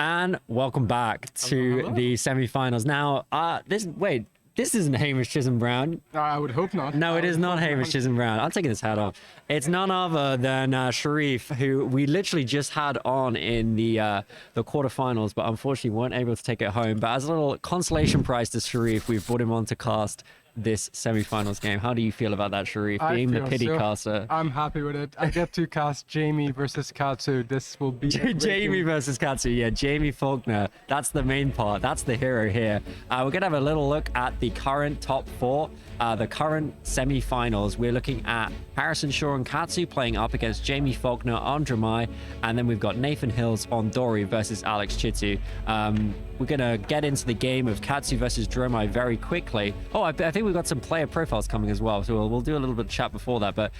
And welcome back to the semi-finals. Now, this isn't Hamish Chisholm Brown. I would hope not. No, it is not Hamish Chisholm Brown. I'm taking his hat off. It's none other than Sharif, who we literally just had on in the quarterfinals, but unfortunately weren't able to take it home. But as a little consolation prize to Sharif, we've brought him on to cast this semi-finals game. How do you feel about that, Sharif, being the pity caster? I'm happy with it. I get to cast Jamie versus Katsu. This will be Jamie versus Katsu. Yeah, Jamie Faulkner. That's the main part. That's the hero here. We're gonna have a little look at the current top four, the current semi-finals. We're looking at Harrison Shaw and Katsu playing up against Jamie Faulkner on Dramai, and then we've got Nathan Hills on Dory versus Alex Chitu. We're gonna get into the game of Katsu versus Dramai very quickly. Oh, I think we've got some player profiles coming as well, so we'll do a little bit of chat before that. But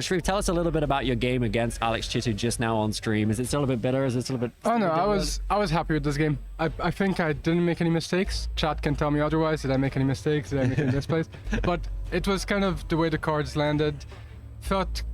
Sharif, tell us a little bit about your game against Alex Chitu just now on stream. Is it still a bit bitter? Is it still a bit? Oh no, I was happy with this game. I think I didn't make any mistakes. Chat can tell me otherwise. Did I make any mistakes? Did I make any misplays? But it was kind of the way the cards landed. Felt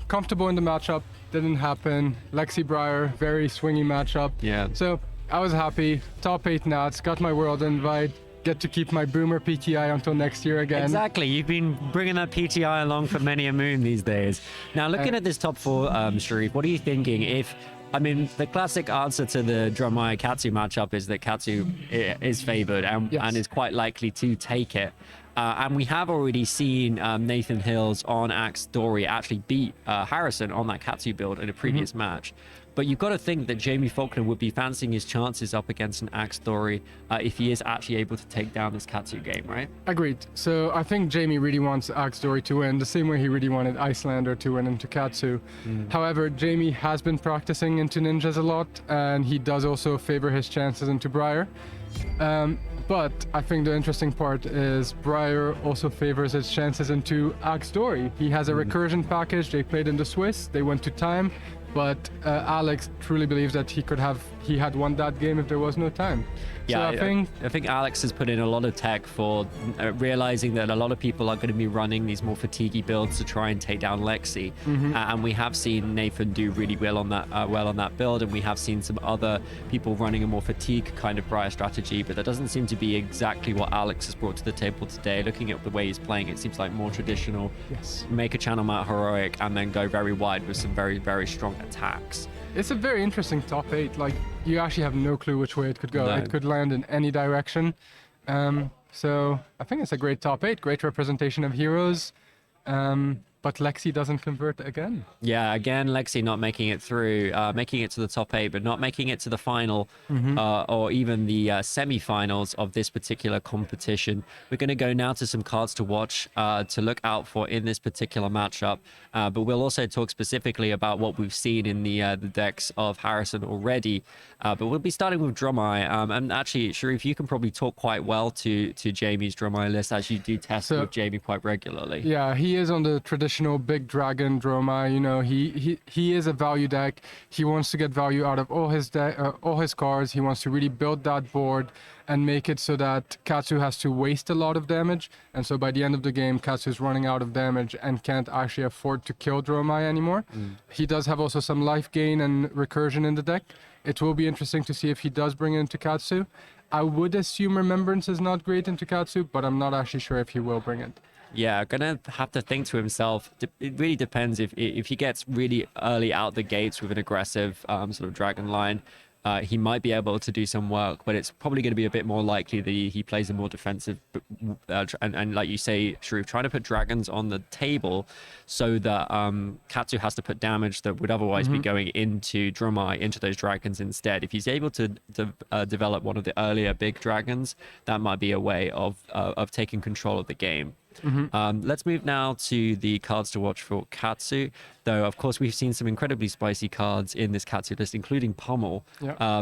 comfortable in the matchup. Didn't happen. Lexi Breyer, very swingy matchup. Yeah. So I was happy. Top 8 nats. Got my world invite. Get to keep my boomer PTI until next year again. Exactly. You've been bringing that PTI along for many a moon these days. Now, looking at this top four, Sharif, what are you thinking? The classic answer to the Dramai Katsu matchup is that Katsu is favored and is quite likely to take it. And we have already seen Nathan Hills on Axe Dory actually beat Harrison on that Katsu build in a previous match. But you've got to think that Jamie Faulkner would be fancying his chances up against an Axe Dory if he is actually able to take down this Katsu game, right? Agreed. So I think Jamie really wants Axe Dory to win, the same way he really wanted Icelander to win into Katsu. However, Jamie has been practicing into ninjas a lot, and he does also favor his chances into Briar. But I think the interesting part is Briar also favors his chances into Axe Dory. He has a recursion package. They played in the Swiss. They went to time. But Alex truly believes that he had won that game if there was no time. Yeah, so I think Alex has put in a lot of tech for realizing that a lot of people are going to be running these more fatiguey builds to try and take down Lexi. And we have seen Nathan do really well on that build, and we have seen some other people running a more fatigue kind of Briar strategy, but that doesn't seem to be exactly what Alex has brought to the table today. Looking at the way he's playing, it seems like more traditional. Yes. Make a channel mount heroic and then go very wide with some very, very strong attacks. It's a very interesting top 8. Like, you actually have no clue which way it could go. No. It could land in any direction. So I think it's a great top 8, great representation of heroes. But Lexi doesn't convert again. Yeah, again, Lexi not making it through, making it to the top 8, but not making it to the final or even the semi-finals of this particular competition. We're going to go now to some cards to watch, to look out for in this particular matchup. But we'll also talk specifically about what we've seen in the decks of Harrison already. But we'll be starting with Dramai. And actually, Sharif, you can probably talk quite well to Jamie's Dramai list, as you do test with Jamie quite regularly. Yeah, he is on the traditional big dragon Dramai. You know, he is a value deck. He wants to get value out of all his cards. He wants to really build that board and make it so that Katsu has to waste a lot of damage. And so by the end of the game, Katsu is running out of damage and can't actually afford to kill Dramai anymore. He does have also some life gain and recursion in the deck. It will be interesting to see if he does bring it into Katsu. I would assume Remembrance is not great into Katsu, but I'm not actually sure if he will bring it. Yeah, gonna have to think to himself. It really depends if he gets really early out the gates with an aggressive sort of dragon line. He might be able to do some work, but it's probably going to be a bit more likely that he plays a more defensive and like you say, Sharif, trying to put dragons on the table so that Katsu has to put damage that would otherwise be going into Dramai, into those dragons instead. If he's able to develop one of the earlier big dragons, that might be a way of taking control of the game. Let's move now to the cards to watch for Katsu, though of course we've seen some incredibly spicy cards in this Katsu list, including Pummel,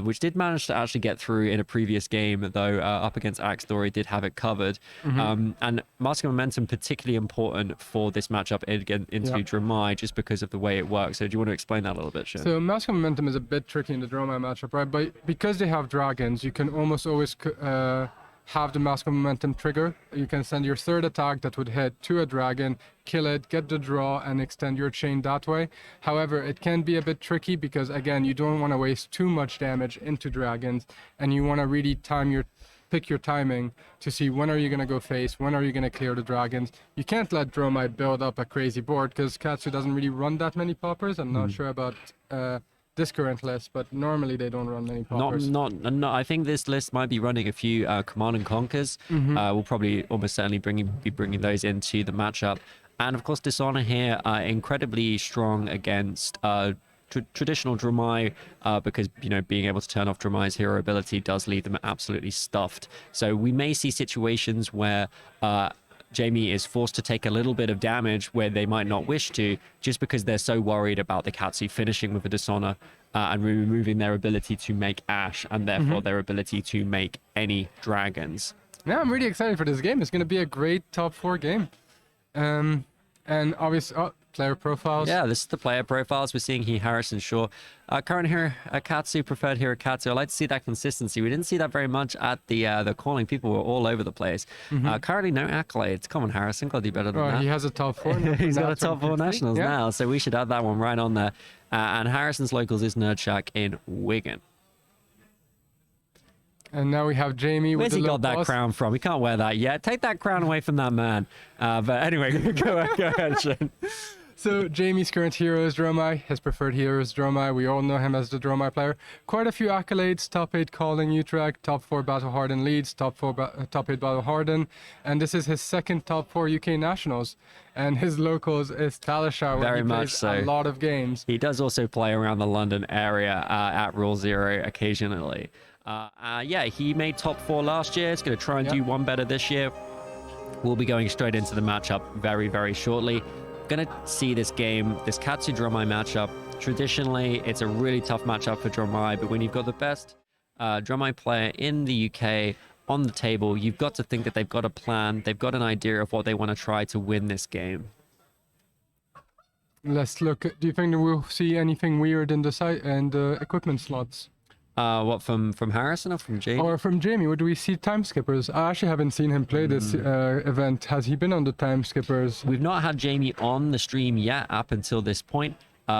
which did manage to actually get through in a previous game, though up against Axe Dory did have it covered. And Mask of Momentum particularly important for this matchup into Dramai, just because of the way it works. So do you want to explain that a little bit, Shin? So Mask of Momentum is a bit tricky in the Dramai matchup, right? But because they have dragons, you can almost always have the Mask of Momentum trigger. You can send your third attack that would hit to a dragon, kill it, get the draw, and extend your chain that way. However, it can be a bit tricky because, again, you don't want to waste too much damage into dragons, and you want to really pick your timing to see when are you going to go face, when are you going to clear the dragons. You can't let Dromai build up a crazy board because Katsu doesn't really run that many poppers. I'm not sure about this current list, but normally they don't run many poppers. Not. I think this list might be running a few Command and Conquers. We'll probably almost certainly be bringing those into the matchup. And of course, Dishonor here incredibly strong against traditional Dromai, because being able to turn off Dromai's hero ability does leave them absolutely stuffed. So we may see situations where Jamie is forced to take a little bit of damage where they might not wish to, just because they're so worried about the Katsu finishing with a Dishonor and removing their ability to make Ash, and therefore their ability to make any dragons. Yeah, I'm really excited for this game. It's going to be a great top 4 game. And obviously, player profiles. Yeah, this is the player profiles. We're seeing here Harrison Shaw. Current hero Katsu, preferred hero Katsu. I like to see that consistency. We didn't see that very much at the calling. People were all over the place. Currently, no accolades. Come on, Harrison. Got to do better than that. He has a top 4. He's got a top 4 nationals now, so we should add that one right on there. And Harrison's locals is Nerd Shack in Wigan. And now we have Jamie. Where's he got that crown from? He can't wear that yet. Take that crown away from that man. But anyway, go ahead, Shane. So Jamie's current hero is Dromai. His preferred hero is Dromai. We all know him as the Dromai player. Quite a few accolades. Top 8 calling Utrecht, top 4 Battle Hardened Leeds, top 8 Battle Hardened. And this is his second top 4 UK nationals. And his locals is Talishar, where he plays a lot of games. He does also play around the London area at Rule Zero occasionally. Yeah, he made top 4 last year. He's going to try and do one better this year. We'll be going straight into the matchup very, very shortly. Going to see this game, this Katsu Dromai matchup. Traditionally, it's a really tough matchup for Dromai, but when you've got the best Dromai player in the UK on the table, you've got to think that they've got a plan. They've got an idea of what they want to try to win this game. Let's look. Do you think that we'll see anything weird in the site and equipment slots? What, from Harrison or from Jamie? Or from Jamie. What do we see? Time skippers. I actually haven't seen him play this event. Has he been on the time skippers? We've not had Jamie on the stream yet up until this point.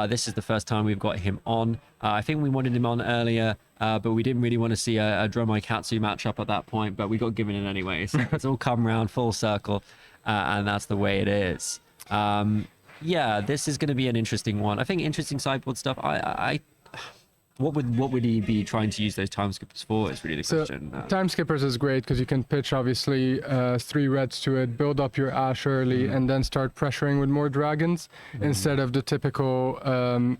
This is the first time we've got him on. I think we wanted him on earlier, but we didn't really want to see a Dromai Katsu matchup at that point, but we got given it anyway. So it's all come round full circle, and that's the way it is. Yeah, this is going to be an interesting one. I think interesting sideboard stuff. What would he be trying to use those time skippers for is really the question. Time skippers is great because you can pitch obviously 3 reds to it, build up your Ash early, and then start pressuring with more dragons instead of the typical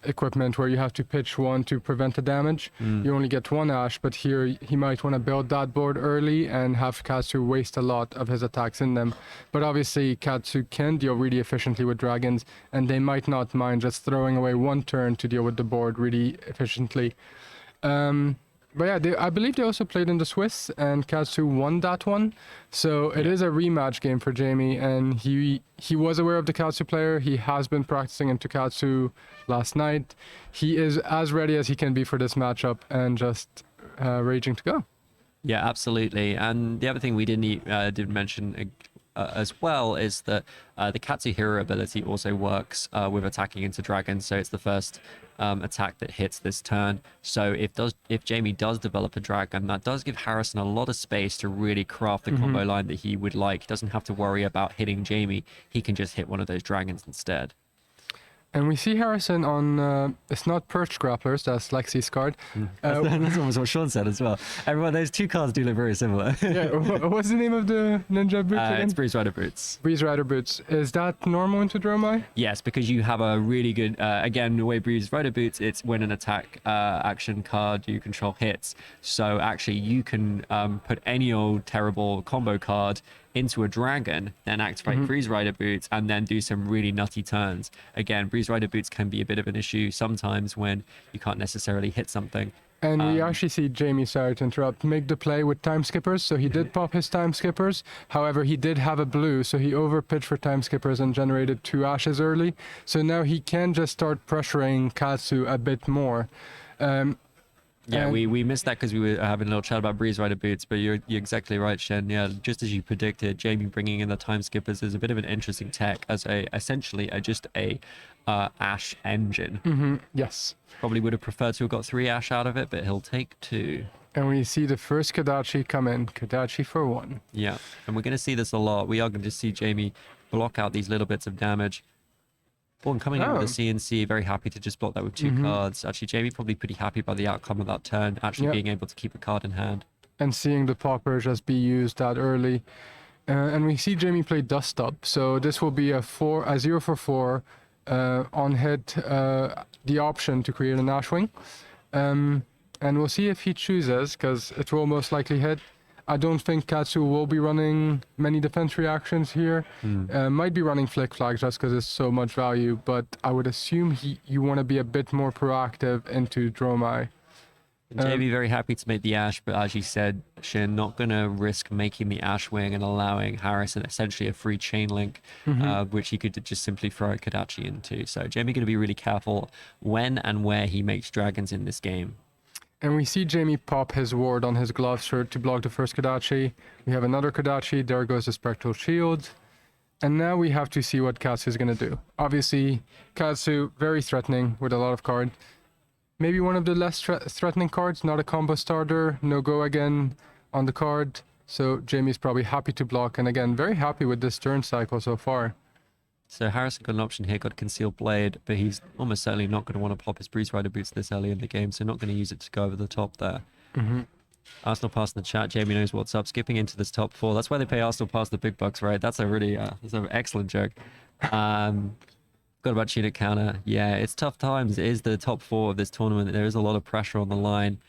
equipment where you have to pitch 1 to prevent the damage. You only get 1 Ash, but here he might want to build that board early and have Katsu waste a lot of his attacks in them. But obviously Katsu can deal really efficiently with dragons, and they might not mind just throwing away 1 turn to deal with the board really efficiently. But yeah, I believe they also played in the Swiss, and Katsu won that one. So it is a rematch game for Jamie, and he was aware of the Katsu player. He has been practicing into Katsu last night. He is as ready as he can be for this matchup and just raging to go. Yeah, absolutely. And the other thing we didn't mention as well is that the Katsu hero ability also works with attacking into dragons. So it's the first attack that hits this turn. So if Jamie does develop a dragon, that does give Harrison a lot of space to really craft the combo line that he would like. He doesn't have to worry about hitting Jamie. He can just hit one of those dragons instead. And we see Harrison on, it's not Perch Grapplers, that's Lexi's card. That's almost what Sean said as well. Everyone, those 2 cards do look very similar. Yeah, what's the name of the ninja boots again? It's Breeze Rider Boots. Breeze Rider Boots. Is that normal into Dromai? Yes, because you have a really good, again, the way Breeze Rider Boots, it's when an attack action card you control hits. So actually you can put any old terrible combo card into a dragon, then activate Breeze Rider Boots, and then do some really nutty turns. Again, Breeze Rider Boots can be a bit of an issue sometimes when you can't necessarily hit something. And we actually see Jamie, sorry to interrupt, make the play with time skippers. So he did pop his time skippers. However, he did have a blue, so he overpitched for time skippers and generated 2 Ashes early. So now he can just start pressuring Katsu a bit more. Yeah, And we missed that because we were having a little chat about Breeze Rider boots, but you're exactly right, Shen. Yeah, just as you predicted, Jamie bringing in the time skippers is a bit of an interesting tech as essentially just a Ash engine. yes. Probably would have preferred to have got 3 Ash out of it, but he'll take 2. And we see the first Kodachi come in. Kodachi for 1. Yeah, and we're going to see this a lot. We are going to see Jamie block out these little bits of damage. Born coming in with a Oh. CNC, very happy to just block that with 2 cards. Actually, Jamie probably pretty happy by the outcome of that turn, actually Yep. being able to keep a card in hand. And seeing the popper just be used that early. And we see Jamie play Dust Up. So this will be a 0 for 4 on hit, the option to create an Ashwing. And we'll see if he chooses, because it will most likely hit. I don't think Katsu will be running many defense reactions here. Might be running Flick Flag just because it's so much value, but I would assume you want to be a bit more proactive into Dromai. Jamie very happy to make the Ash, but as you said, Shin, not going to risk making the Ash Wing and allowing Harrison essentially a free chain link, which he could just simply throw Kodachi into. So Jamie going to be really careful when and where he makes dragons in this game. And we see Jamie pop his ward on his glove shirt to block the first Kodachi. We have another Kodachi, there goes the Spectral Shield. And now we have to see what Katsu is going to do. Obviously, Katsu, very threatening with a lot of cards. Maybe one of the less threatening cards, not a combo starter, no go again on the card. So Jamie's probably happy to block, and again, very happy with this turn cycle so far. So Harrison got an option here, got Concealed Blade, but he's almost certainly not going to want to pop his Breeze Rider boots this early in the game, so not going to use it to go over the top there. Arsenal Pass in the chat, Jamie knows what's up, skipping into this top 4. That's why they pay Arsenal Pass the big bucks, right? That's a really, that's an excellent joke. Got about Tunic Counter. Yeah, it's tough times. It is the top 4 of this tournament. There is a lot of pressure on the line.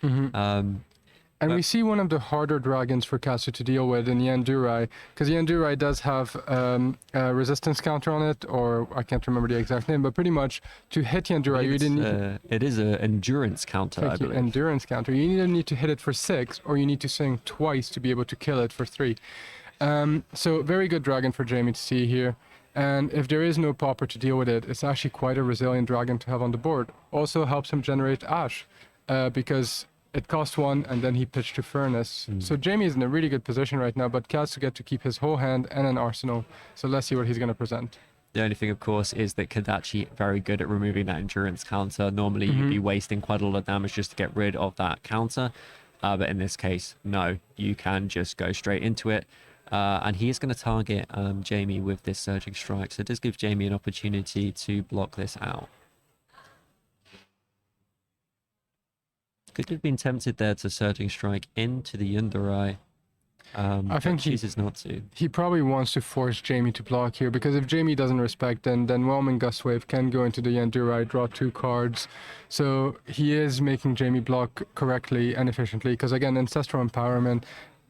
And we see one of the harder dragons for Katsu to deal with in Yandurai, because Yandurai does have a resistance counter on it, or I can't remember the exact name, but pretty much to hit Yandurai, you didn't need it is an endurance counter, I believe. endurance counter. You either need to hit it for 6, or you need to swing twice to be able to kill it for 3. So very good dragon for Jamie to see here. And if there is no popper to deal with it, it's actually quite a resilient dragon to have on the board. Also helps him generate Ash, because it cost 1 and then he pitched to Furnace. So Jamie is in a really good position right now, but Katsu get to keep his whole hand and an arsenal. So let's see what he's going to present. The only thing, of course, is that Kodachi very good at removing that endurance counter. Normally, you'd be wasting quite a lot of damage just to get rid of that counter. But in this case, no, you can just go straight into it. And he is going to target Jamie with this Surging Strike. So it does give Jamie an opportunity to block this out. Could have been tempted there to Surging Strike into the Yundarai. I think he chooses not to. He probably wants to force Jamie to block here, because if Jamie doesn't respect, then Whelming Gustwave can go into the Yandurai, draw 2 cards. So he is making Jamie block correctly and efficiently, because again, Ancestral Empowerment,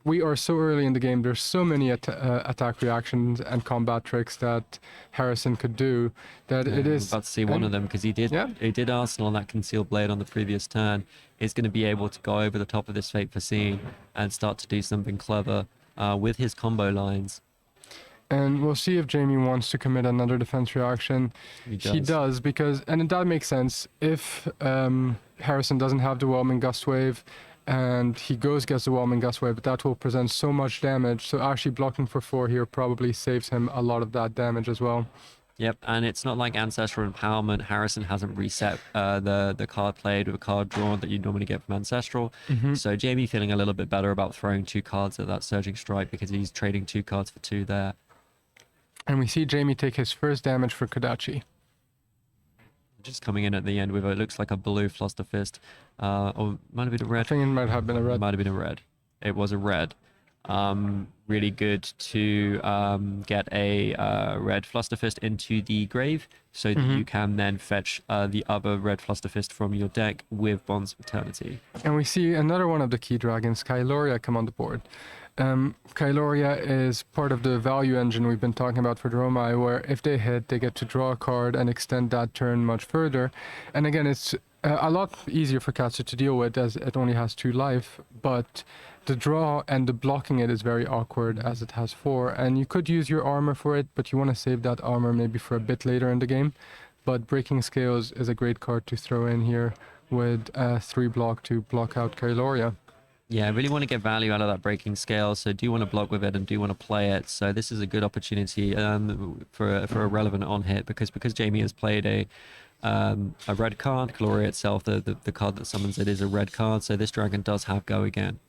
we are so early in the game, there's so many attack reactions and combat tricks that Harrison could do that it is... I'm about to see one of them, because he did Arsenal on that Concealed Blade on the previous turn. Is going to be able to go over the top of this Fate Foreseen and start to do something clever with his combo lines. And we'll see if Jamie wants to commit another defense reaction. He does, because, and that makes sense, if Harrison doesn't have the Whelming Gustwave, and he gets the Whelming Gustwave, that will present so much damage. So actually blocking for 4 here probably saves him a lot of that damage as well. Yep, and it's not like Ancestral Empowerment. Harrison hasn't reset the card played with a card drawn that you normally get from Ancestral. So Jamie feeling a little bit better about throwing 2 cards at that Surging Strike, because he's trading 2 cards for 2 there. And we see Jamie take his first damage for Kodachi. Just coming in at the end with it looks like a blue Fluster Fist, or might have been a red. I think it might have been a red. It might have been a red. It was a red. Really good to get a red Fluster Fist into the grave, so that you can then fetch the other red Fluster Fist from your deck with Bonds of Eternity. And we see another one of the key dragons, Kyloria, come on the board. Kyloria is part of the value engine we've been talking about for Dromai, where if they hit, they get to draw a card and extend that turn much further. And again, it's a lot easier for Katsu to deal with, as it only has 2 life, but the draw and the blocking it is very awkward, as it has 4. And you could use your armor for it, but you want to save that armor maybe for a bit later in the game. But Breaking Scales is a great card to throw in here with a 3 block to block out Kailoria. Yeah, I really want to get value out of that breaking scale, so do want to block with it and do want to play it. So this is a good opportunity for a relevant on hit because Jamie has played a red card. Gloria itself, the card that summons it, is a red card, so this dragon does have go again.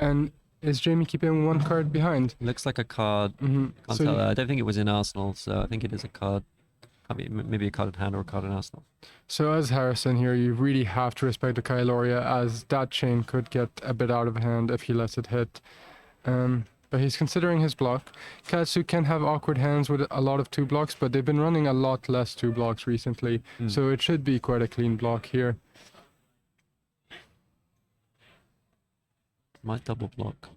And is Jamie keeping one card behind? Looks like a card. So Can't tell. I don't think it was in Arsenal, so I think it is a card. I mean, maybe a card in hand or a card in Arsenal. So as Harrison here, you really have to respect the Kailoria, as that chain could get a bit out of hand if he lets it hit. But he's considering his block. Katsu can have awkward hands with a lot of 2 blocks, but they've been running a lot less 2 blocks recently, so it should be quite a clean block here. Might double block.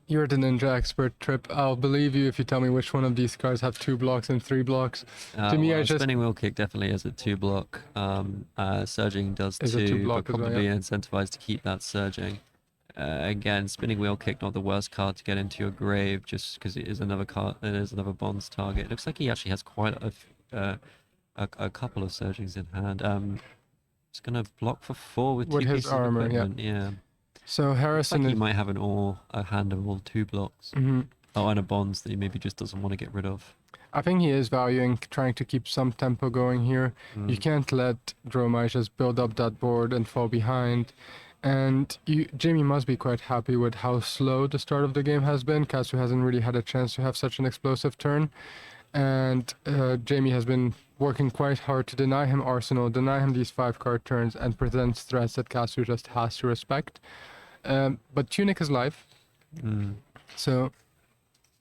You're the ninja expert, Trip. I'll believe you if you tell me which one of these cards have 2 blocks and 3 blocks. To me, I just... Spinning wheel kick definitely has a 2 block. Surging does Is a 2 too, block but as well, probably yeah. incentivized to keep that surging. Again, spinning wheel kick, not the worst card to get into your grave, just because it is another card. It is another bonds target. It looks like he actually has quite a couple of surgings in hand. It's gonna block for 4 with 2 With his pieces armor, of yeah. equipment. Yeah. So Looks Harrison like he is... might have a hand of all 2 blocks. Oh, and a bonds that he maybe just doesn't want to get rid of. I think he is valuing trying to keep some tempo going here. You can't let Dromai just build up that board and fall behind. And Jamie must be quite happy with how slow the start of the game has been. Katsu hasn't really had a chance to have such an explosive turn. And Jamie has been working quite hard to deny him Arsenal, deny him these 5-card turns, and presents threats that Katsu just has to respect. But Tunic is live, so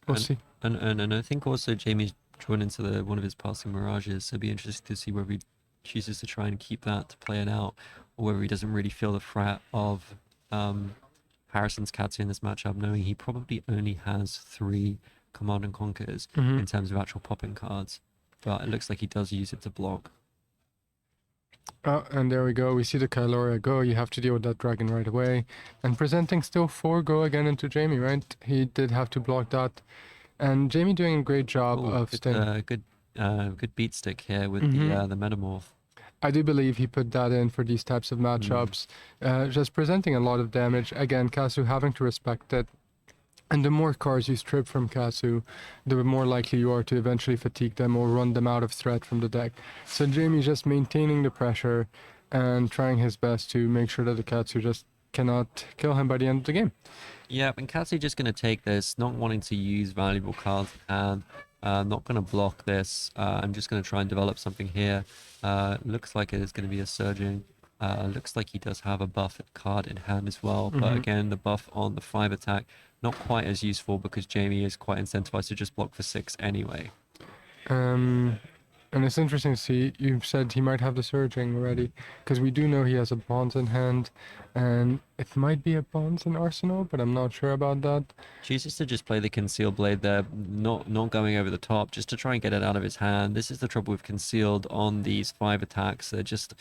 we'll see. And I think also Jamie's drawn into one of his passing mirages, so it'll be interesting to see whether he chooses to try and keep that to play it out, or whether he doesn't really feel the threat of Harrison's Katsu in this matchup, knowing he probably only has 3 Command and Conquers in terms of actual popping cards, but it looks like he does use it to block. Oh, and there we go. We see the Kailoria go. You have to deal with that dragon right away. And presenting still 4 go again into Jamie, right? He did have to block that. And Jamie doing a great job of staying... Good beat stick here with the Metamorph. I do believe he put that in for these types of matchups. Just presenting a lot of damage. Again, Katsu having to respect it. And the more cards you strip from Katsu, the more likely you are to eventually fatigue them or run them out of threat from the deck. So Jamie's just maintaining the pressure and trying his best to make sure that the Katsu just cannot kill him by the end of the game. Yeah, and Katsu just going to take this, not wanting to use valuable cards in hand, not going to block this. I'm just going to try and develop something here. Looks like it is going to be a surging. Looks like he does have a buff card in hand as well, but again, the buff on the 5 attack, not quite as useful because Jamie is quite incentivized to just block for 6 anyway. And it's interesting to see, you said he might have the surging already, because we do know he has a bonds in hand, and it might be a bonds in arsenal, but I'm not sure about that. Chooses to just play the concealed blade there, not going over the top, just to try and get it out of his hand. This is the trouble with concealed on these 5 attacks. They're just,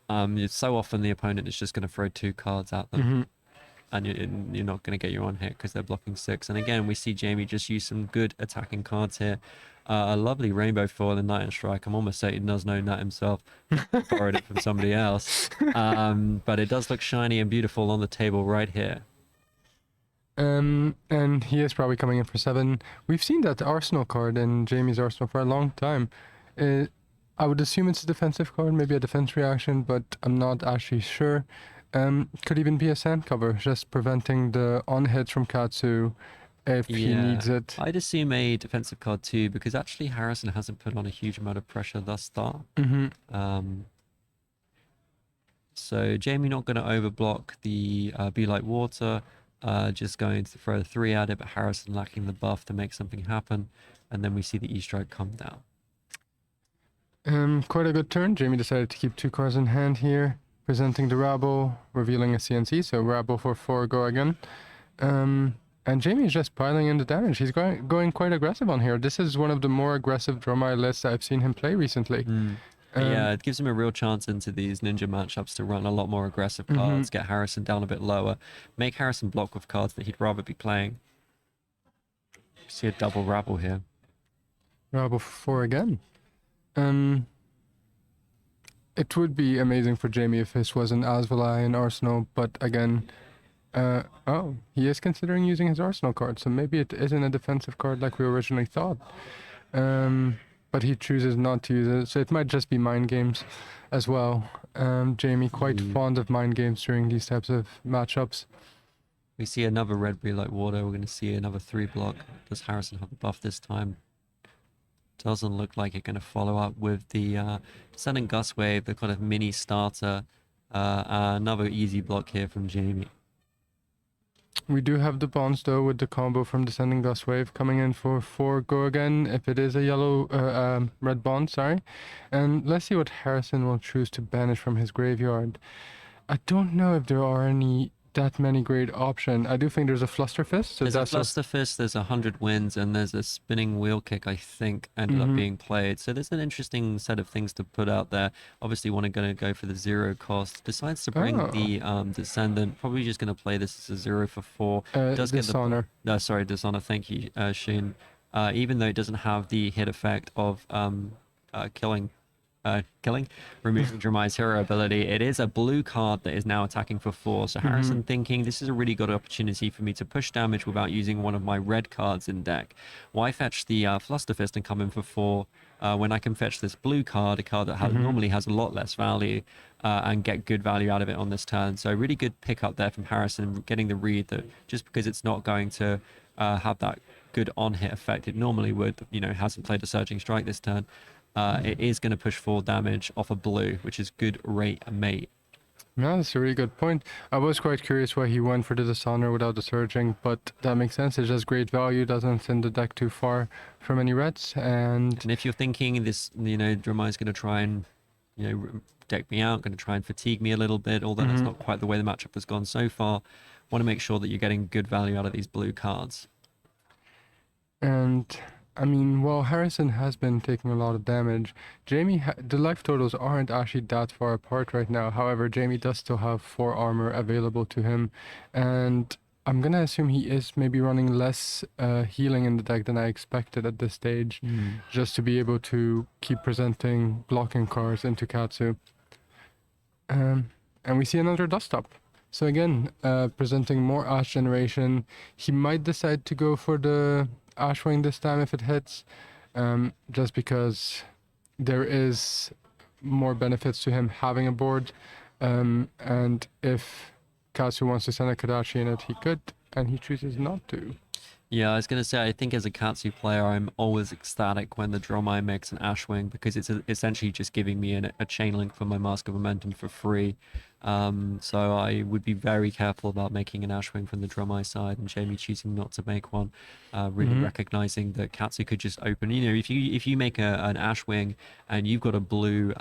so often the opponent is just going to throw 2 cards at them. And you're not going to get your on hit because they're blocking 6. And again, we see Jamie just use some good attacking cards here. A lovely rainbow foil and Knight and Strike. I'm almost certain he does know that himself. Borrowed it from somebody else. But it does look shiny and beautiful on the table right here. And he is probably coming in for 7. We've seen that Arsenal card in Jamie's Arsenal for a long time. I would assume it's a defensive card, maybe a defense reaction, but I'm not actually sure. Could even be a sand cover, just preventing the on hits from Katsu if he needs it. I'd assume a defensive card too, because actually Harrison hasn't put on a huge amount of pressure thus far. So Jamie not going to overblock the Be Like Water, just going to throw 3 at it, but Harrison lacking the buff to make something happen, and then we see the E-Strike come down. Quite a good turn. Jamie decided to keep 2 cards in hand here. Presenting the Rabble, revealing a CNC, so Rabble for 4 go again. And Jamie is just piling in the damage. He's going quite aggressive on here. This is one of the more aggressive Dromai lists I've seen him play recently. Yeah, it gives him a real chance into these ninja matchups to run a lot more aggressive cards, get Harrison down a bit lower, make Harrison block with cards that he'd rather be playing. See a double Rabble here. Rabble for 4 again. Um, it would be amazing for Jamie if this was an Asvalai in Arsenal, but again, oh, he is considering using his Arsenal card, so maybe it isn't a defensive card like we originally thought. But he chooses not to use it, so it might just be mind games as well. Jamie quite fond of mind games during these types of matchups. We see another red blue like water. We're going to see another 3 block. Does Harrison have a buff this time? Doesn't look like it's going to follow up with the Descendant Gust Wave, the kind of mini starter. Another easy block here from Jamie. We do have the bonds though with the combo from Descending Gust Wave coming in for 4 go again if it is a red bond, sorry. And let's see what Harrison will choose to banish from his graveyard. I don't know if there are that many great options. I do think there's a Fluster Fist. So there's a Fluster Fist, there's 100 Winds, and there's a Spinning Wheel Kick, I think, ended up being played. So there's an interesting set of things to put out there. Obviously, going to go for the 0 cost. Decides to bring the Descendant. Probably just going to play this as a 0 for 4. Does Dishonor. Sorry, Dishonor. Thank you, Sheen. Even though it doesn't have the hit effect of killing, removing Dramai's hero ability, it is a blue card that is now attacking for 4. So Harrison thinking, this is a really good opportunity for me to push damage without using one of my red cards in deck. Why fetch the Fluster Fist and come in for 4 when I can fetch this blue card, a card that normally has a lot less value, and get good value out of it on this turn. So really good pick up there from Harrison, getting the read that just because it's not going to have that good on-hit effect it normally would, hasn't played a Surging Strike this turn, it is going to push 4 damage off a blue, which is good rate mate. Yeah, that's a really good point. I was quite curious why he went for the Dishonor without the Surging, but that makes sense. It's just great value, doesn't send the deck too far from any reds. And if you're thinking this, Dramai's going to try and, deck me out, going to try and fatigue me a little bit, although that's not quite the way the matchup has gone so far, want to make sure that you're getting good value out of these blue cards. And I mean, while Harrison has been taking a lot of damage, Jamie, the life totals aren't actually that far apart right now. However, Jamie does still have 4 armor available to him, and I'm gonna assume he is maybe running less healing in the deck than I expected at this stage, just to be able to keep presenting blocking cards into Katsu. And we see another Dust Up. So again, presenting more Ash generation. He might decide to go for the Ashwing this time if it hits, just because there is more benefits to him having a board, and if Katsu wants to send a Kadachi in it, he could, and he chooses not to. Yeah, I was going to say, I think as a Katsu player, I'm always ecstatic when the Dromai makes an Ashwing, because it's essentially just giving me a chain link for my Mask of Momentum for free. So I would be very careful about making an Ashwing from the Dromai side, and Jamie choosing not to make one, really recognizing that Katsu could just open. If you make an Ashwing and you've got a blue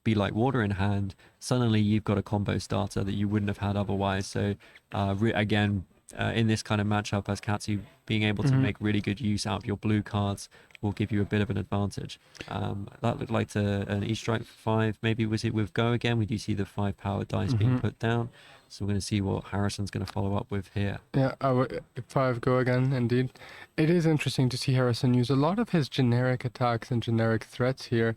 Be Like Water in hand, suddenly you've got a combo starter that you wouldn't have had otherwise. So again, in this kind of matchup, as Katsu, being able to make really good use out of your blue cards will give you a bit of an advantage. That looked like an E-Strike for 5. Maybe was it with Go again? We do see the 5 power dice being put down. So we're going to see what Harrison's going to follow up with here. Yeah, 5 Go again, indeed. It is interesting to see Harrison use a lot of his generic attacks and generic threats here.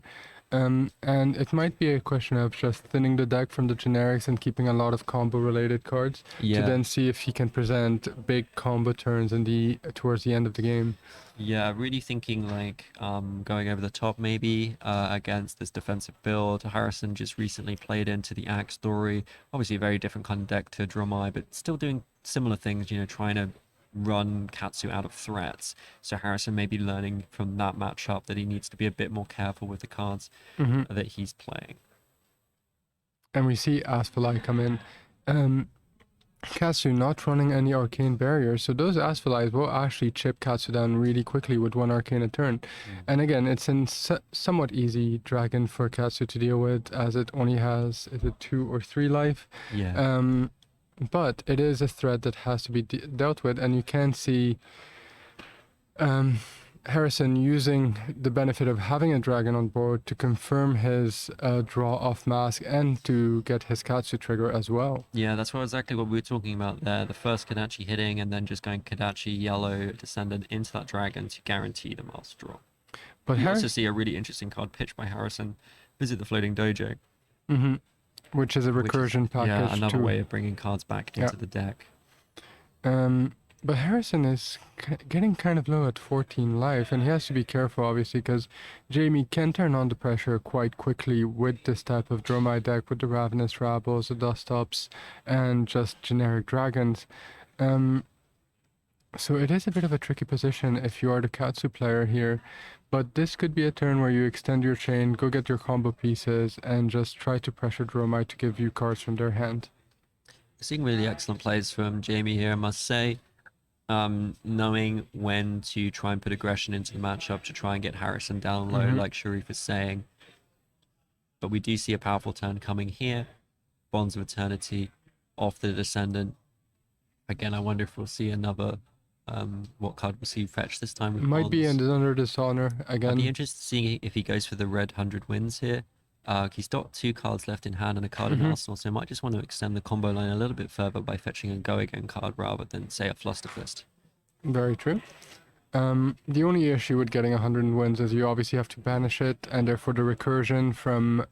And it might be a question of just thinning the deck from the generics and keeping a lot of combo-related cards to then see if he can present big combo turns towards the end of the game. Yeah, really thinking like going over the top maybe against this defensive build. Harrison just recently played into the Axe story. Obviously a very different kind of deck to Dromai, but still doing similar things, trying to run Katsu out of threats. So Harrison may be learning from that matchup that he needs to be a bit more careful with the cards that he's playing. And we see Asphalai come in. Katsu not running any arcane barriers, so those Asphalais will actually chip Katsu down really quickly with 1 arcane a turn. And again, it's a somewhat easy dragon for Katsu to deal with, as it only has 2 or 3 life. But it is a threat that has to be dealt with, and you can see Harrison using the benefit of having a dragon on board to confirm his draw off mask and to get his Katsu trigger as well. Yeah, that's exactly what we were talking about there. The first Kadachi hitting and then just going Kadachi yellow Descendant into that dragon to guarantee the master draw. But You also Harris, see a really interesting card pitched by Harrison, Visit the Floating Dojo, hmm which is a which is, recursion yeah, package another too. way of bringing cards back Yeah. into the deck. But Harrison is getting kind of low at 14 life, and he has to be careful, obviously, because Jamie can turn on the pressure quite quickly with this type of Dromai deck, with the Ravenous Rabbles, the Dust Ups, and just generic dragons. Um, so it is a bit of a tricky position if you are the Katsu player here, but this could be a turn where you extend your chain, go get your combo pieces, and just try to pressure Dromai to give you cards from their hand. Seeing really excellent plays from Jamie here, I must say. Knowing when to try and put aggression into the matchup to try and get Harrison down low, like Sharif is saying. But we do see a powerful turn coming here. Bonds of Eternity off the Descendant. Again, I wonder if we'll see another. What card will see fetch this time with Might be Bonds? under Dishonor I'd be again. interested to see if he goes for the red 100 wins here. He's got 2 cards left in hand and a card in arsenal, so he might just want to extend the combo line a little bit further by fetching a go again card rather than, say, a Flusterfist. Very true. The only issue with getting 100 wins is you obviously have to banish it, and therefore the recursion from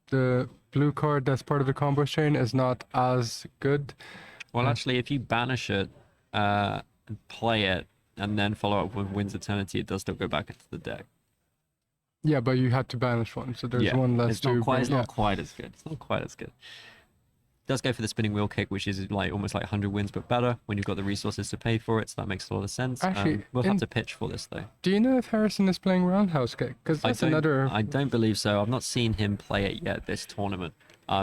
the blue card that's part of the combo chain is not as good. Well, actually, if you banish it, and play it, and then follow up with Wins Eternity, it does still go back into the deck. Yeah, but you had to banish one, so there's Yeah, one less it's not to quite. bring- It's not quite as good. It's not quite as good. Does go for the spinning wheel kick, which is like almost like 100 wins, but better when you've got the resources to pay for it. So that makes a lot of sense. Actually, We'll have to pitch for this though. Do you know if Harrison is playing roundhouse kick? Because that's another. I don't believe so. I've not seen him play it yet this tournament.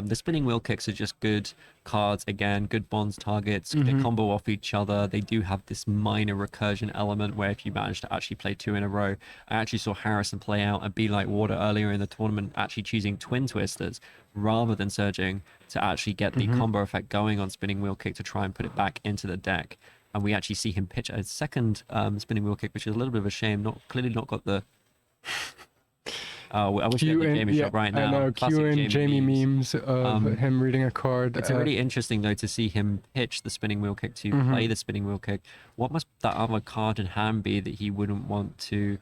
The spinning wheel kicks are just good cards. Again, good bonds targets. They combo off each other. They do have this minor recursion element where if you manage to actually play 2 in a row. I actually saw Harrison play out a Be Like Water earlier in the tournament, actually choosing twin twisters rather than surging to actually get the combo effect going on spinning wheel kick to try and put it back into the deck. And we actually see him pitch a second spinning wheel kick, which is a little bit of a shame. Clearly not got the. I wish we had the Jamie shot right now. I know, Classic Q and Jamie memes of him reading a card. It's really interesting though to see him pitch the spinning wheel kick to play the spinning wheel kick. What must that other card in hand be that he wouldn't want to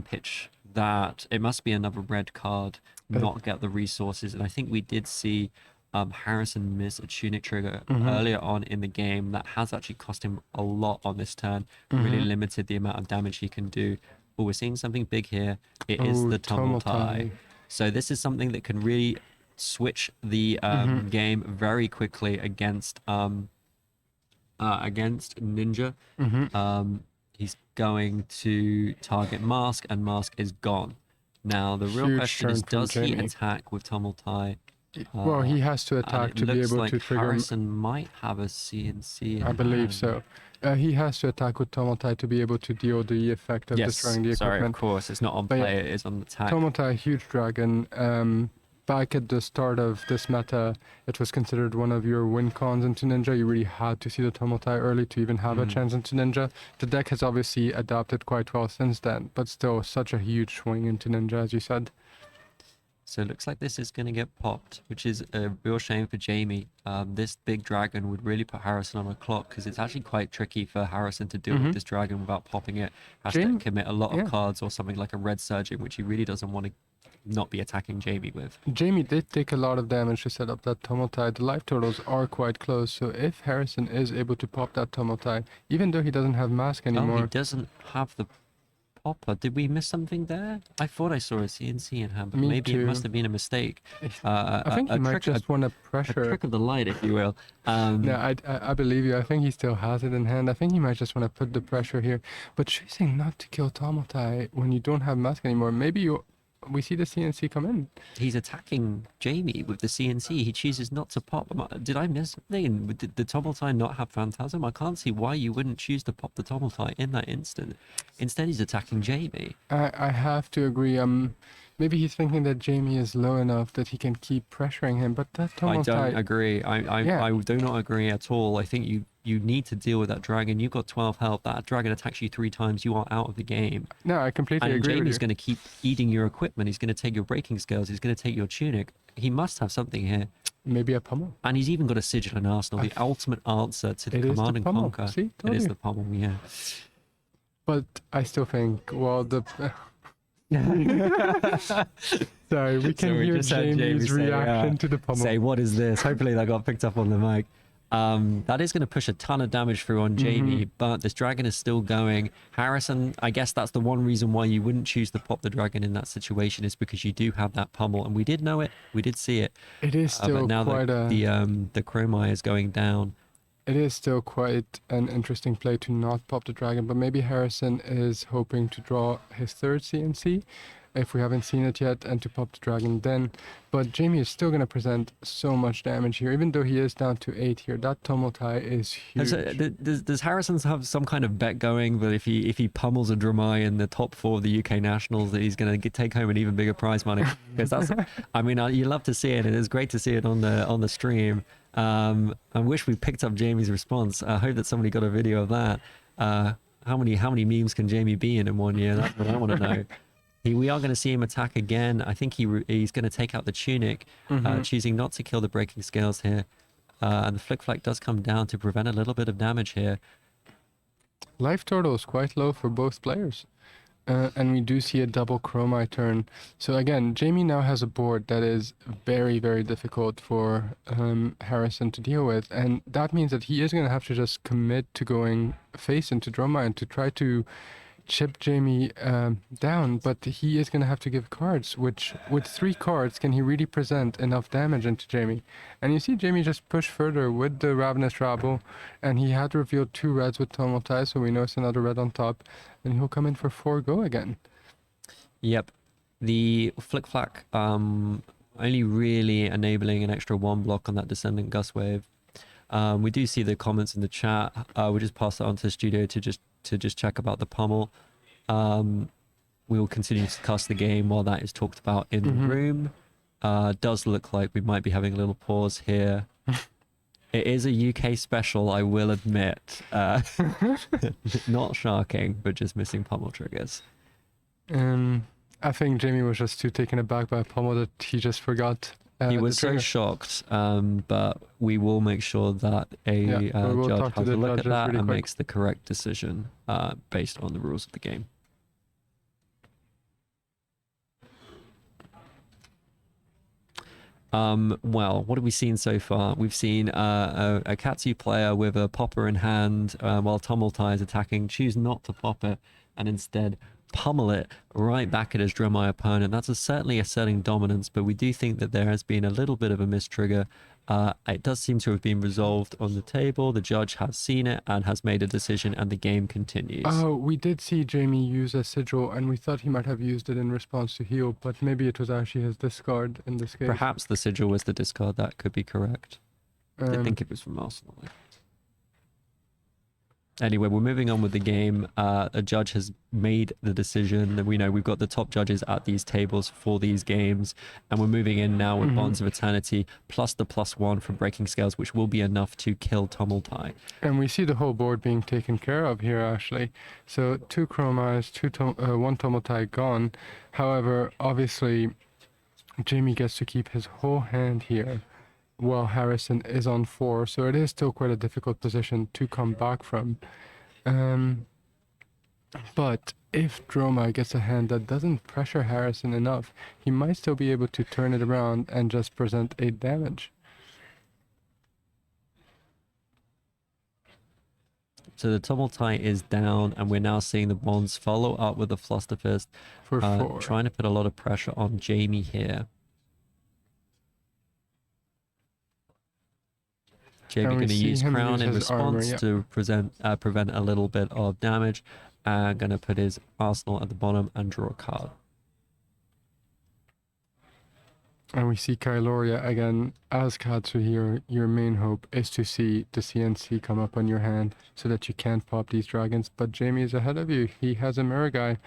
pitch that? It must be another red card, not get the resources. And I think we did see Harrison miss a tunic trigger earlier on in the game that has actually cost him a lot on this turn. Really limited the amount of damage he can do. Oh, we're seeing something big here. It is the Tumultai. So this is something that can really switch the game very quickly against Ninja. He's going to target Mask, and Mask is gone. Now the real Huge question is, turn from does he Jamie. attack with Tumultai? Well, he has to attack And to it be looks able like to trigger. Harrison might have a CNC. I believe so. He has to attack with Tumultai to be able to deal the effect of destroying the Sorry, of equipment. course, it's not on But yeah, play, it is on attack. Tumultai, huge dragon. Back at the start of this meta, it was considered one of your win cons into Ninja. You really had to see the Tumultai early to even have a chance into Ninja. The deck has obviously adapted quite well since then, but still such a huge swing into Ninja, as you said. So it looks like this is going to get popped, which is a real shame for Jamie. This big dragon would really put Harrison on a clock because it's actually quite tricky for Harrison to deal with this dragon without popping it. Has to commit a lot of cards or something like a red surging, which he really doesn't want to not be attacking Jamie with. Jamie did take a lot of damage to set up that Tumultai. The life totals are quite close, so if Harrison is able to pop that Tumultai, even though he doesn't have Mask anymore... Oh, he doesn't have the popper. Did we miss something there? I thought I saw a CNC in hand, but Me maybe too. it must have been a mistake. I think he might just want to A pressure... trick of the light, if you will. No, I believe you. I think he still has it in hand. I think he might just want to put the pressure here. But choosing not to kill Tumultai when you don't have Mask anymore, maybe we see the CNC come in. He's attacking Jamie with the CNC. He chooses not to pop. Did I miss something? Did the Tumultai not have Phantasm? I can't see why you wouldn't choose to pop the Tumultai in that instant. Instead, he's attacking Jamie. I have to agree. Maybe he's thinking that Jamie is low enough that he can keep pressuring him, but that I Tumultai... don't agree. I do not agree at all. I think you need to deal with that dragon. You've got 12 health. That dragon attacks you 3 times. You are out of the game. No, I completely And agree with Jamie's you. going to keep eating your equipment. He's going to take your breaking scales. He's going to take your tunic. He must have something here. Maybe a pummel. And he's even got a sigil and arsenal. The ultimate answer to the It is the command and pummel. conquer. See, It told is you. the pummel, yeah. But I still think, well, the sorry, we So can we hear just had Jamie Jamie's say, reaction to the pummel. say, what is this? Hopefully that got picked up on the mic. That is going to push a ton of damage through on Jamie, but this dragon is still going. Harrison, I guess that's the one reason why you wouldn't choose to pop the dragon in that situation, is because you do have that pummel, and we did know it, we did see it. It is But still now quite the chromite is going down. It is still quite an interesting play to not pop the dragon, but maybe Harrison is hoping to draw his third CNC if we haven't seen it yet, and to pop the dragon then. But Jamie is still going to present so much damage here, even though he is down to 8 here. That Tumultai is huge. Does Harrison have some kind of bet going that if he pummels a Dramai in the top 4 of the UK Nationals, that he's going to take home an even bigger prize money? Because that's, I mean, you love to see it, and it's great to see it on the stream. I wish we picked up Jamie's response. I hope that somebody got a video of that. How many memes can Jamie be in 1 year? That's what I want to know. We are going to see him attack again. I think he's going to take out the tunic, choosing not to kill the breaking scales here. And the flick flack does come down to prevent a little bit of damage here. Life total is quite low for both players. And we do see a double chromite turn. So again, Jamie now has a board that is very, very difficult for Harrison to deal with. And that means that he is going to have to just commit to going face into Dromai and to try to chip Jamie down. But he is going to have to give cards, which with 3 cards, can he really present enough damage into Jamie? And you see Jamie just push further with the Ravenous Rabble, and he had revealed 2 reds with Tumultai, so we know it's another red on top. And he'll come in for 4 go again. Yep. The flick flack only really enabling an extra 1 block on that descendant gust wave. We do see the comments in the chat. We'll just pass it on to the studio to just check about the pummel. We will continue to cast the game while that is talked about in the room. Does look like we might be having a little pause here. It is a UK special, I will admit. Not sharking, but just missing pummel triggers. I think Jamie was just too taken aback by a pummel that he just forgot. He was so shocked, but we will make sure that a judge has a look at that and makes the correct decision based on the rules of the game. Well, what have we seen so far? We've seen a Katsu player with a popper in hand while Tumultai is attacking, choose not to pop it and instead pummel it right back at his Dromai opponent. That's certainly asserting dominance, but we do think that there has been a little bit of a mistrigger. It does seem to have been resolved on the table. The judge has seen it and has made a decision, and the game continues. Oh, we did see Jamie use a sigil, and we thought he might have used it in response to heal, but maybe it was actually his discard in this case. Perhaps the sigil was the discard. That could be correct. I think it was from Arsenal. Anyway, we're moving on with the game. A judge has made the decision that we know we've got the top judges at these tables for these games, and we're moving in now with Bonds of Eternity plus the +1 from Breaking Scales, which will be enough to kill Tumultai. And we see the whole board being taken care of here, actually. So 2 Chromas, 1 Tumultai gone. However, obviously, Jamie gets to keep his whole hand here, while Harrison is on 4, so it is still quite a difficult position to come back from. But if Dromai gets a hand that doesn't pressure Harrison enough, he might still be able to turn it around and just present 8 damage. So the Tumultai is down, and we're now seeing the Bonds follow up with the Flusterfist, For 4. trying to put a lot of pressure on Jamie here. Jamie going to use Crown in response to prevent a little bit of damage, and going to put his Arsenal at the bottom and draw a card. And we see Kyloria again. As Katsu here, your main hope is to see the CNC come up on your hand so that you can't pop these dragons. But Jamie is ahead of you. He has a mirror guy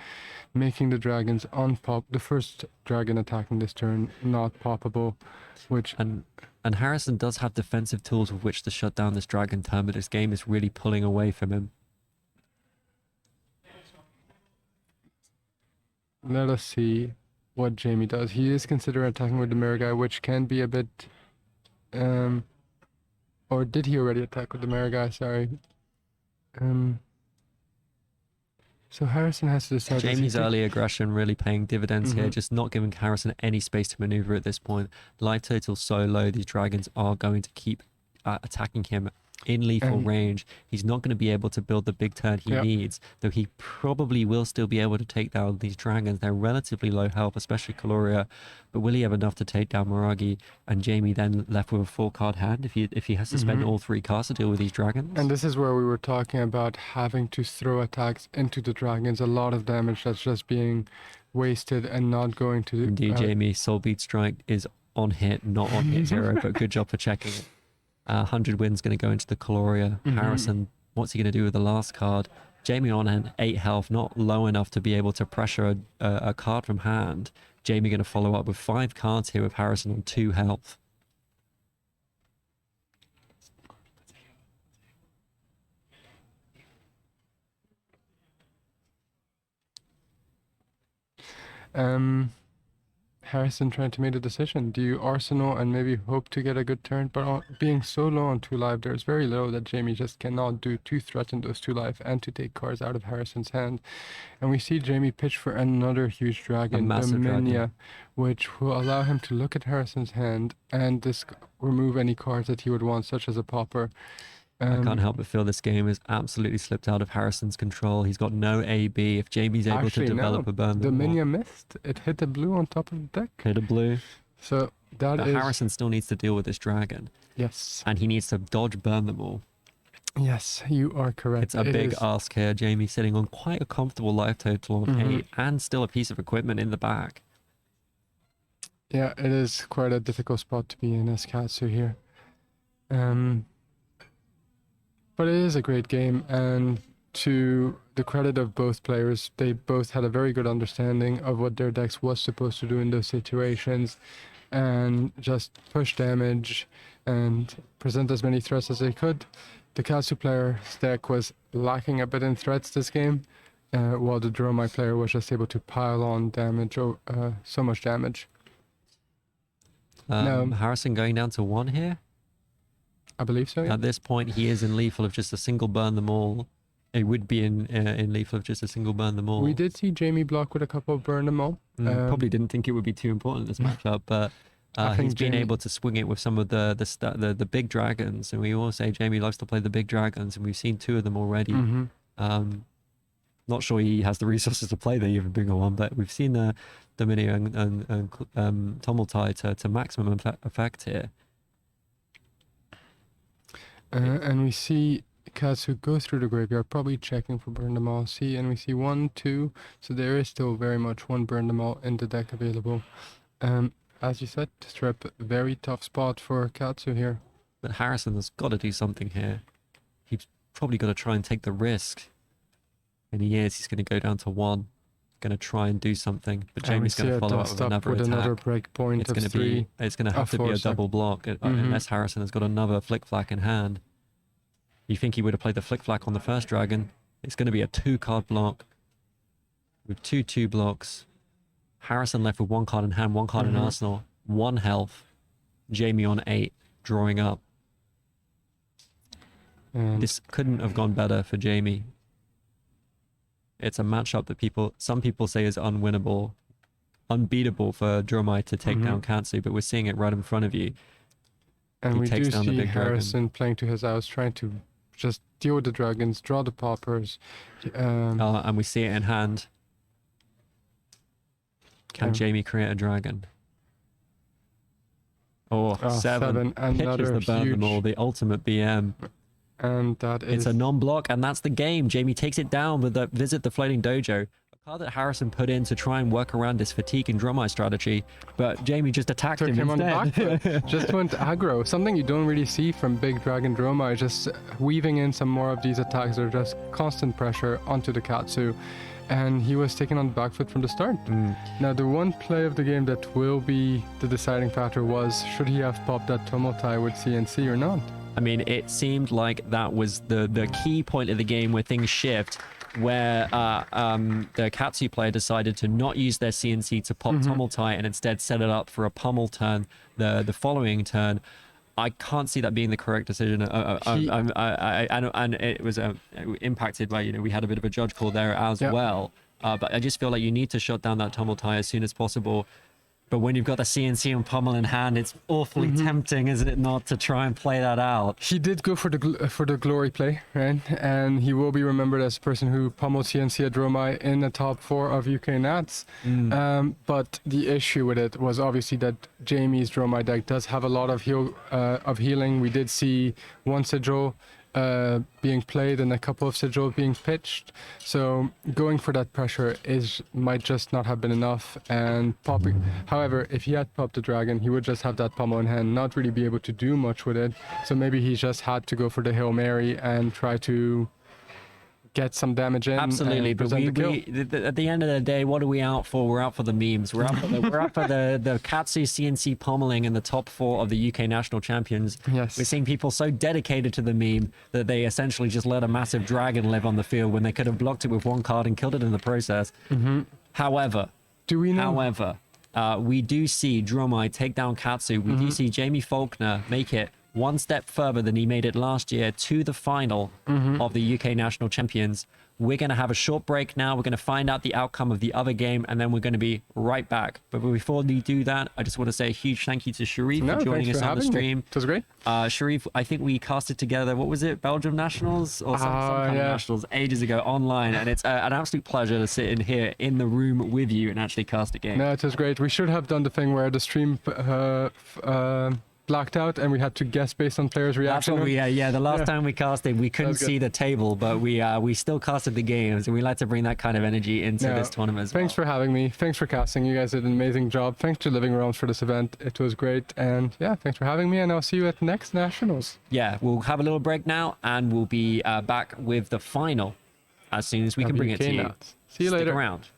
making the dragons unpop. The first dragon attacking this turn not poppable, which... And Harrison does have defensive tools with which to shut down this dragon turn, but this game is really pulling away from him. Let us see what Jamie does. He is considering attacking with the mirror guy, which can be a bit... or did he already attack with the mirror guy? Sorry. So Harrison has to decide. Jamie's early aggression really paying dividends here, Mhm. just not giving Harrison any space to maneuver at this point. Life total's so low, these dragons are going to keep attacking him in lethal And range. He's not going to be able to build the big turn he yeah, needs, though he probably will still be able to take down these dragons. They're relatively low health, especially Kaloria, but will he have enough to take down Miragi? And Jamie then left with a 4-card hand if he has to spend Mhm. all 3 cards to deal with these dragons. and this is where we were talking about having to throw attacks into the dragons. A lot of damage that's just being wasted and not going to. Indeed, Jamie, Soul Beat Strike is on hit, not on hit 0, but good job for checking it. 100 win's going to go into the Caloria. Mhm. Harrison, what's he going to do with the last card? Jamie on hand, 8 health, not low enough to be able to pressure a card from hand. Jamie going to follow up with 5 cards here with Harrison on 2 health. Harrison trying to make a decision. Do you Arsenal and maybe hope to get a good turn? But being so low on 2 life, there's very little that Jamie just cannot do to threaten those 2 life and to take cards out of Harrison's hand. And we see Jamie pitch for another huge dragon, massive dragon. which will allow him to look at Harrison's hand and remove any cards that he would want, such as a popper. I can't help but feel this game has absolutely slipped out of Harrison's control. He's got no AB. If Jamie's able to develop a burn, the minion missed. It hit the blue on top of the deck. hit a blue. So that But is Harrison still needs to deal with this dragon, yes, and he needs to dodge burn them all. yes, you are correct. It's a big ask here. Jamie sitting on quite a comfortable life total on 8 and still a piece of equipment in the back. Yeah, it is quite a difficult spot to be in as Katsu here. But it is a great game, and to the credit of both players, they both had a very good understanding of what their decks was supposed to do in those situations, and just push damage and present as many threats as they could. The Katsu player's deck was lacking a bit in threats this game, while the Dromai player was just able to pile on damage, so much damage. No. Harrison going down to 1 here. I believe so, yeah. At this point, he is in lethal of just a single burn them all. It would be in lethal of just a single burn them all. We did see Jamie block with a couple of burn them all. Probably didn't think it would be too important in this matchup, but he's been able to swing it with some of the big dragons, and we all say Jamie likes to play the big dragons, and we've seen 2 of them already. Not sure he has the resources to play the even bigger one, but we've seen the mini and Tumultai to maximum effect here. And we see Katsu go through the graveyard, probably checking for burn them all. And we see 1, 2, so there is still very much 1 burn them all in the deck available. As you said, Strip, very tough spot for Katsu here. But Harrison has got to do something here. He's probably got to try and take the risk. And he's going to go down to 1. Going to try and do something, but Jamie's going to follow up with another attack. Another break point It's of going to 3. it's going to have to be a double block unless Harrison has got another flick flack in hand. You think he would have played the flick flack on the first dragon? It's going to be a 2-card block with 2/2 blocks. Harrison left with 1 card in hand, 1 card in arsenal, 1 health. Jamie on 8, drawing up. And This couldn't have gone better for Jamie. It's a matchup that some people say is unwinnable, unbeatable for Dromai to take down Katsu, but we're seeing it right in front of you. we takes do down the see big dragon. Harrison playing to his house, trying to just deal with the dragons, draw the poppers. And we see it in hand. Can Jamie create a dragon? Oh, 7. Pitches the burn them all, the ultimate BM. And that is... It's a non-block, and that's the game. Jamie takes it down with the Visit the Floating Dojo. A card that Harrison put in to try and work around this fatigue and Dromai strategy, but Jamie just attacked Took him on the back instead. foot. Just went aggro. Something you don't really see from Big Dragon Dromai, just weaving in some more of these attacks that are just constant pressure onto the Katsu. And he was taken on the back foot from the start. Now, the one play of the game that will be the deciding factor was, should he have popped that Tumultai with CNC or not? I mean, it seemed like that was the key point of the game where things shift, where the Katsu player decided to not use their CNC to pop Tumultai and instead set it up for a pummel turn the following turn. I can't see that being the correct decision. And it was impacted by, we had a bit of a judge call there as well. But I just feel like you need to shut down that tumble tie as soon as possible. But when you've got the CNC and pommel in hand, it's awfully tempting, isn't it, not to try and play that out? He did go for the glory play, right? And he will be remembered as a person who pummeled CNC at Dromai in the top 4 of UK Nats. But the issue with it was obviously that Jamie's Dromai deck does have a lot of healing. We did see one sigil being played and a couple of sigils being pitched, so going for that pressure might just not have been enough. And popping, however, if he had popped the dragon, he would just have that pommel in hand, not really be able to do much with it. So maybe he just had to go for the Hail Mary and try to get some damage in. Absolutely, but at the end of the day, what are we out for? We're out for the memes. We're out for the Katsu CNC pommeling in the top 4 of the UK national champions. Yes. We're seeing people so dedicated to the meme that they essentially just let a massive dragon live on the field when they could have blocked it with 1 card and killed it in the process. However, we do see Dromai take down Katsu. We do see Jamie Faulkner make it 1 step further than he made it last year to the final of the UK National Champions. We're going to have a short break now. We're going to find out the outcome of the other game, and then we're going to be right back. But before we do that, I just want to say a huge thank you to Sharif for joining us on the stream. It was great. Sharif, I think we casted together, what was it, Belgium Nationals or some kind of Nationals ages ago online, and it's an absolute pleasure to sit in here in the room with you and actually cast a game. No, it was great. We should have done the thing where the stream blacked out and we had to guess based on players' reaction. That's what the last time we casted, we couldn't see the table, but we still casted the games, and we like to bring that kind of energy into this tournament as well. Thanks for having me. Thanks for casting. You guys did an amazing job. Thanks to Living Realms for this event. It was great. And yeah, thanks for having me, and I'll see you at next Nationals. Yeah, we'll have a little break now, and we'll be back with the final as soon as we can bring it to you. See you later. Stick around.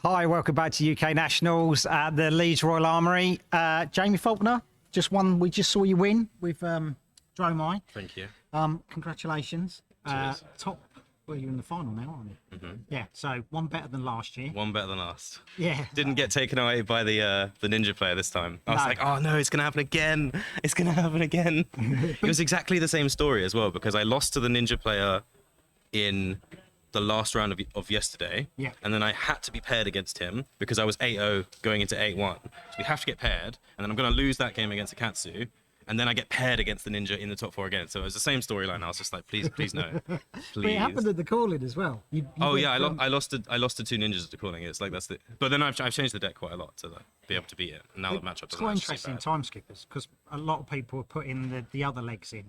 Hi, welcome back to UK Nationals at the Leeds Royal Armoury. Jamie Faulkner, we just saw you win with Dromai. Thank you. Congratulations. Well, you're in the final now, aren't you? Yeah, so 1 better than last year. 1 better than last. Yeah. Didn't get taken away by the ninja player this time. I was like, oh no, it's going to happen again. It's going to happen again. It was exactly the same story as well, because I lost to the ninja player in the last round of yesterday, and then I had to be paired against him because I was 8-0 going into 8-1. So we have to get paired, and then I'm going to lose that game against Akatsu, and then I get paired against the ninja in the top 4 again. So it was the same storyline. I was just like, please no, please. But it happened at the calling as well. I lost to 2 ninjas at the calling. It's like that's the. But then I've changed the deck quite a lot to be able to beat it. And now the matchup doesn't. It's quite interesting time skippers because a lot of people are putting the other legs in.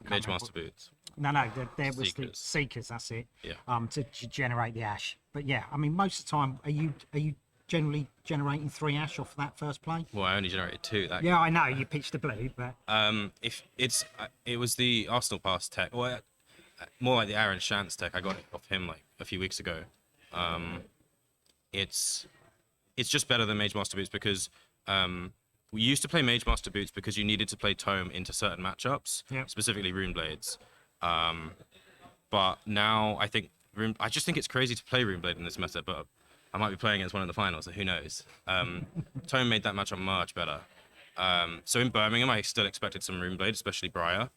Mage Master Boots. No, there was the Seekers. That's it. Yeah. To generate the ash. But yeah, I mean, most of the time, are you generally generating 3 ash off that first play? Well, I only generated 2. Yeah, I know you pitched the blue, but if it was the Arsenal Pass tech, or more like the Aaron Shantz tech. I got it off him like a few weeks ago. It's just better than Mage Master Boots because we used to play Mage Master Boots because you needed to play Tome into certain matchups, specifically Rune Blades. But now I just think it's crazy to play Rune Blade in this meta, but I might be playing against one in the finals, so who knows. Tome made that matchup much better. So in Birmingham, I still expected some Rune Blade, especially Briar.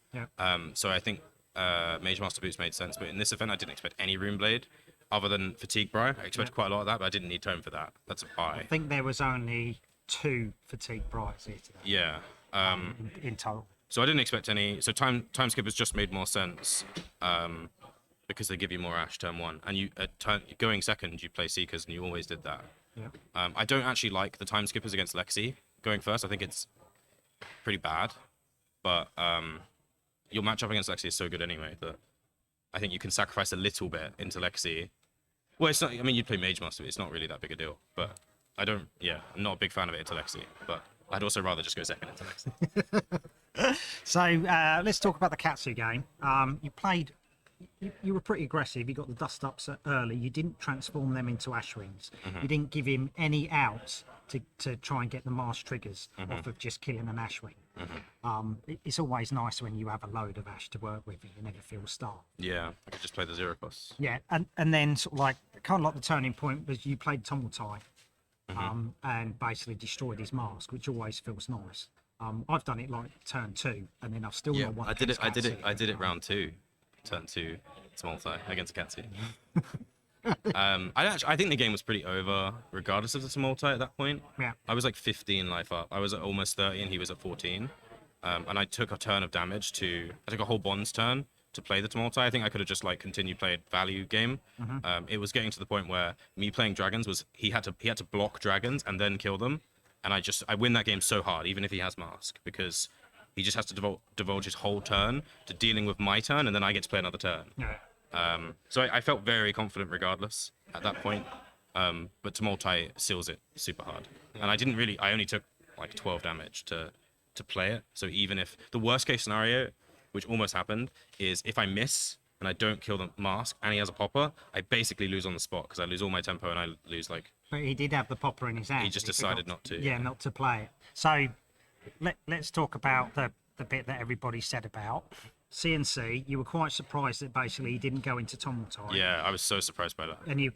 So I think Mage Master Boots made sense, but in this event, I didn't expect any Rune Blade other than Fatigue Briar. I expected quite a lot of that, but I didn't need Tome for that. That's a buy. I think there was only 2 Fatigue Briars here today. Yeah. In total. So I didn't expect any. So time skippers just made more sense because they give you more ash turn 1, and going second you play Seekers, and you always did that. I don't actually like the time skippers against Lexi going first. I think it's pretty bad, but your matchup against Lexi is so good anyway that I think you can sacrifice a little bit into Lexi. Well, it's not. I mean, you'd play Mage Master. It's not really that big a deal, but I don't. Yeah, I'm not a big fan of it into Lexi, but I'd also rather just go second into Lexi. So let's talk about the Katsu game. You played you were pretty aggressive. You got the dust ups early. You didn't transform them into Ashwings. You didn't give him any outs to try and get the Marsh triggers off of just killing an Ashwing. It's always nice when you have a load of Ash to work with and you never feel starved. Yeah, I could just play the 0 costs. Yeah, and then sort of like kind of like the turning point was you played Tumultai, and basically destroyed his mask, which always feels nice. I've done it like turn 2, and then I've still Yeah, not won. I did it. against I did Katsu. it round 2, turn 2, small tie against Katsu. I think the game was pretty over, regardless of the small tie at that point. Yeah. I was like 15 life up. I was at almost 30, and he was at 14. And I took a turn of damage I took a whole bonds turn to play the Tumultai. I think I could have just like continued playing value game. It was getting to the point where me playing dragons was he had to block dragons and then kill them, and I win that game so hard even if he has mask, because he just has to divulge his whole turn to dealing with my turn, and then I get to play another turn. Yeah. So I felt very confident regardless at that point. But Tumultai seals it super hard, and I only took like 12 damage to play it. So even if the worst case scenario, which almost happened, is if I miss and I don't kill the mask and he has a popper, I basically lose on the spot because I lose all my tempo and I lose like. But he did have the popper in his hand. He just decided not to. Yeah, not to play it. So let's talk about the bit that everybody said about CNC. You were quite surprised that basically he didn't go into Tumultai. Yeah, I was so surprised by that. And you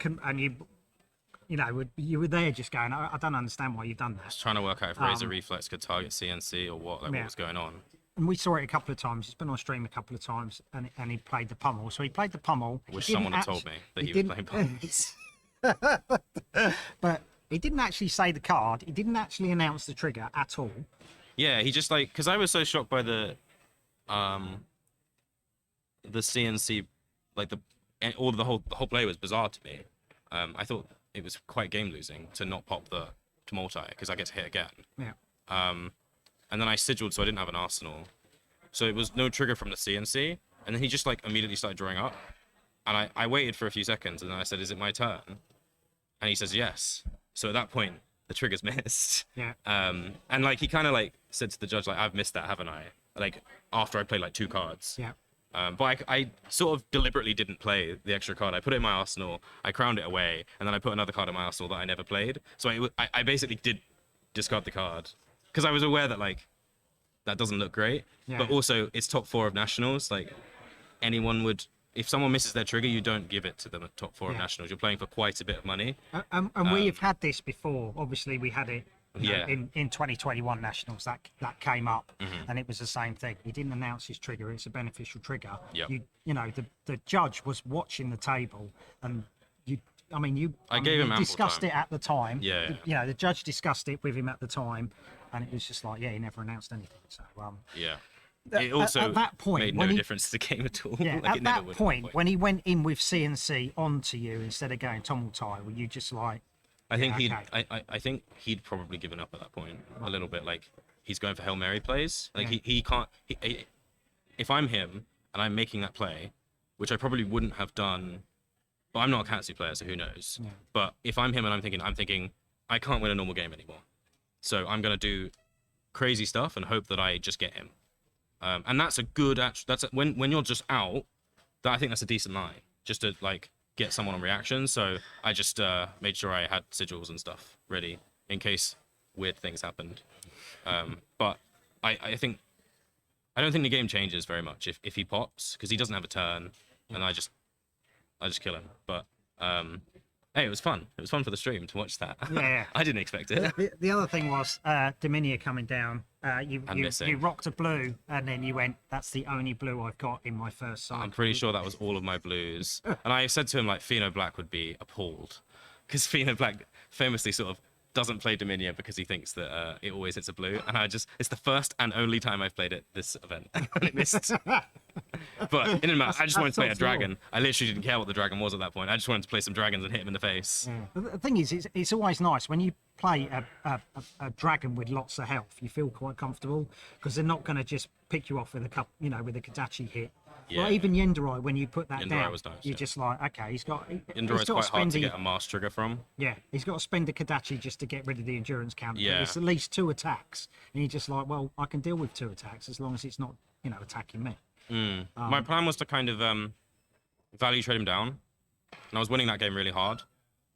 were there just going, I don't understand why you've done I was that. trying to work out if Razor Reflex could target CNC or what, like Yeah. what was going on. And we saw it a couple of times. He's been on stream a couple of times, and he played the pummel. So he played the pummel. Wish He didn't someone had told me that he was playing pummels. But he didn't actually say the card. He didn't actually announce the trigger at all. Yeah, he just like, because I was so shocked by the CNC, like the whole play was bizarre to me. I thought it was quite game losing to not pop the Tumultai because I get to hit again. Yeah. And then I sigiled, so I didn't have an arsenal, so it was no trigger from the CNC. And then he just like immediately started drawing up, and I waited for a few seconds, and then I said, "Is it my turn?" And he says yes. So at that point, the trigger's missed. Yeah. And like he kind of like said to the judge, like, "I've missed that, haven't I?" Like after I played like 2 cards. Yeah. But I sort of deliberately didn't play the extra card. I put it in my arsenal, I crowned it away, and then I put another card in my arsenal that I never played. So I basically did discard the card because I was aware that like that doesn't look great. Yeah. But also it's top 4 of nationals. Like anyone would, if someone misses their trigger, you don't give it to them at top 4 of Yeah. nationals. You're playing for quite a bit of money. And we've had this before. Obviously, we had it Yeah. in 2021 nationals that came up, Mm-hmm. and it was the same thing. He didn't announce his trigger. It's a beneficial trigger. Yep. You know, the judge was watching the table, and I gave him ample discussed time. it at the time. Yeah. You know, the judge discussed it with him at the time, and it was just like, yeah, he never announced anything. So Yeah. At- It also at that point, made when no he- difference to the game at all. yeah, Like, at it never that would. point when he went in with CNC onto you instead of going Tumultai, were you just like? I think Yeah, he'd I think he'd probably given up at that point a little bit. Like he's going for Hail Mary plays. Like Yeah. he can't. If I'm him and I'm making that play, which I probably wouldn't have done, but I'm not a Katsu player, so who knows. Yeah. But if I'm him and I'm thinking I can't win a normal game anymore, so I'm gonna do crazy stuff and hope that I just get him. And that's a good when you're just out. I think that's a decent line, just to like get someone on reaction. So I just made sure I had sigils and stuff ready in case weird things happened. But I don't think the game changes very much if he pops, because he doesn't have a turn, and I just kill him. But hey, it was fun. It was fun for the stream to watch that. Yeah. I didn't expect it. The other thing was Dominia coming down. You missing. rocked a blue, and then you went, "That's the only blue I've got in my first cycle." I'm pretty sure that was all of my blues. And I said to him, like, Fino Black would be appalled. Because Fino Black famously sort of doesn't play Dominia because he thinks that it always hits a blue. And it's the first and only time I've played it this event. And it missed. But it didn't matter. I just wanted to play a That's dragon. I literally didn't care what the dragon was at that point. I just wanted to play some dragons and hit him in the face. The thing is, it's always nice when you play a dragon with lots of health. You feel quite comfortable because they're not going to just pick you off with with a Kadachi hit. Yeah. Well, even Yenderai, when you put that Yenderai down, was nice, you're yeah. just like, okay, he's got Indra is quite hard to get a mask trigger from. Yeah, he's got to spend a Kadachi just to get rid of the endurance counter. Yeah. It's at least 2 attacks, and you're just like, well, I can deal with 2 attacks as long as it's not, attacking me. My plan was to kind of value trade him down, and I was winning that game really hard.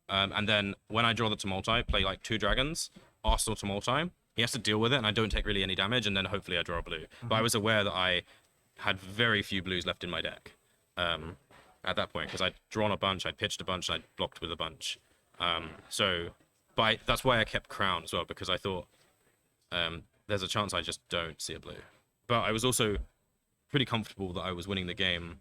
And then when I draw the Tumulti, play like 2 dragons, Arsenal Tumulti, he has to deal with it, and I don't take really any damage, and then hopefully I draw a blue. But I was aware that I had very few blues left in my deck at that point, because I'd drawn a bunch, I'd pitched a bunch, and I'd blocked with a bunch. That's why I kept Crown as well, because I thought there's a chance I just don't see a blue. But I was also pretty comfortable that I was winning the game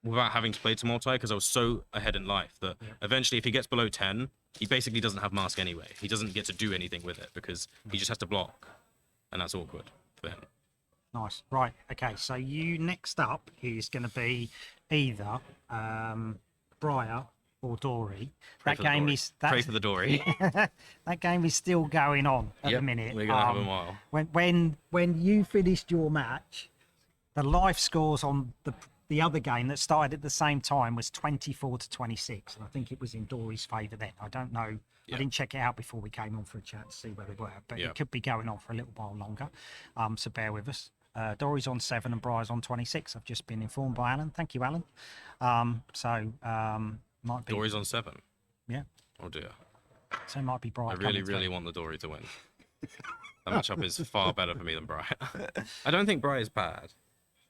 without having to play Tumulti, because I was so ahead in life that eventually if he gets below 10, he basically doesn't have Mask anyway. He doesn't get to do anything with it because he just has to block, and that's awkward for him. Nice. Right. Okay. So you next up is going to be either Briar or Dory. Pray for the Dory. That game is still going on at the minute. We're gonna have a while. When you finished your match, the life scores on the other game that started at the same time was 24 to 26, and I think it was in Dory's favour then. I don't know. I didn't check it out before we came on for a chat to see where they were, but it could be going on for a little while longer. So bear with us. Dory's on 7 and Briar's on 26. I've just been informed by Alan. Thank you, Alan. Might be Dory's on 7. Yeah. Oh dear. So it might be Briar. I really want the Dory to win. That matchup is far better for me than Briar. I don't think Briar is bad.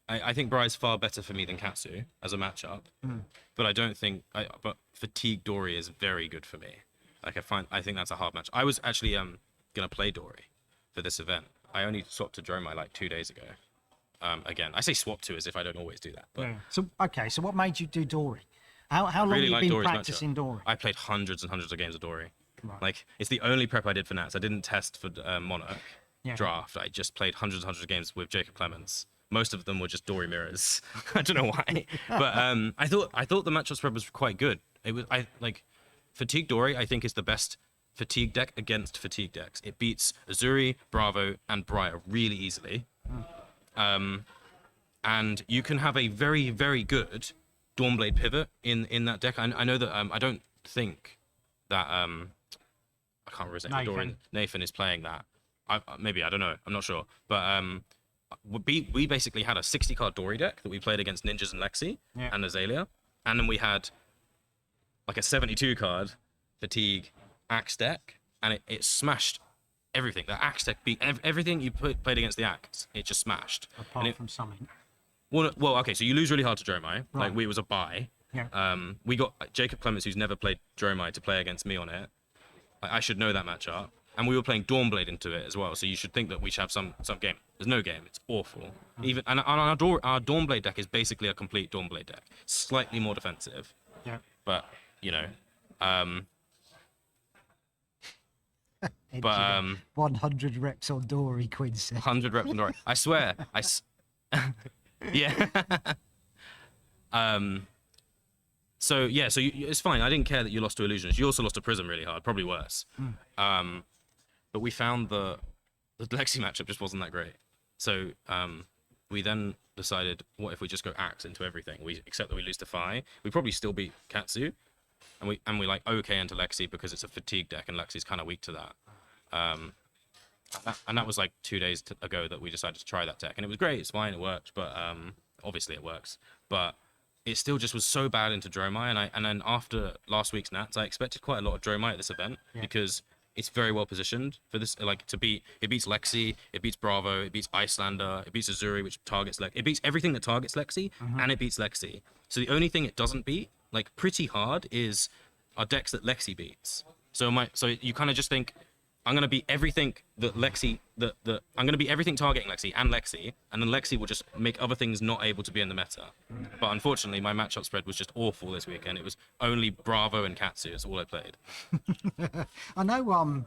I think Briar is far better for me than Katsu as a matchup. But I don't think. But Fatigue Dory is very good for me. Like I think that's a hard match. I was actually gonna play Dory for this event. I only swapped to Dromai like 2 days ago. Again, I say swap to as if I don't always do that. But So what made you do Dory? How long really have you been Dory's practicing matchup. Dory? I played hundreds and hundreds of games of Dory. Right. Like it's the only prep I did for Nats. I didn't test for Monarch draft. I just played hundreds and hundreds of games with Jacob Clements. Most of them were just Dory mirrors. I don't know why, but I thought the matchup spread was quite good. It was Fatigue Dory. I think is the best Fatigue deck against Fatigue decks. It beats Azuri, Bravo, and Briar really easily. And you can have a very, very good Dawnblade pivot in that deck. I know that I don't think that I can't remember his name. Nathan is playing that. Maybe, I don't know. I'm not sure. But we basically had a 60 card Dory deck that we played against Ninjas and Lexi and Azalea, and then we had like a 72 card Fatigue Axe deck, and it smashed everything. The Axe deck beat everything you played against the Axe. It just smashed. Apart from something. Well, okay, so you lose really hard to Dromai. Right. Like, it was a bye. Yeah. We got Jacob Clements, who's never played Dromai, to play against me on it. I should know that matchup. And we were playing Dawnblade into it as well, so you should think that we should have some game. There's no game. It's awful. And our Dawnblade deck is basically a complete Dawnblade deck. Slightly more defensive. Yeah. But, you know... 100 reps on Dory, Quinn said. 100 reps on Dory. I swear. Yeah. So it's fine. I didn't care that you lost to Illusionist. You also lost to Prism really hard, probably worse. But we found the Lexi matchup just wasn't that great. So we then decided, what if we just go Axe into everything? We accept that we lose to Phi. We probably still beat Katsu. And we like okay into Lexi because it's a Fatigue deck and Lexi's kind of weak to that. And that was like 2 days ago that we decided to try that deck, and it was great. It's fine, it worked, but obviously it works. But it still just was so bad into Dromai, and then after last week's Nats, I expected quite a lot of Dromai at this event because it's very well positioned for this. Like it beats Lexi, it beats Bravo, it beats Icelander, it beats Azuri, which targets Lexi. It beats everything that targets Lexi, and it beats Lexi. So the only thing it doesn't beat, like pretty hard, is our decks that Lexi beats. So you kind of just think, I'm gonna beat everything that Lexi I'm gonna beat everything targeting Lexi, and then Lexi will just make other things not able to be in the meta. But unfortunately, my matchup spread was just awful this weekend. It was only Bravo and Katsu. That's all I played. I know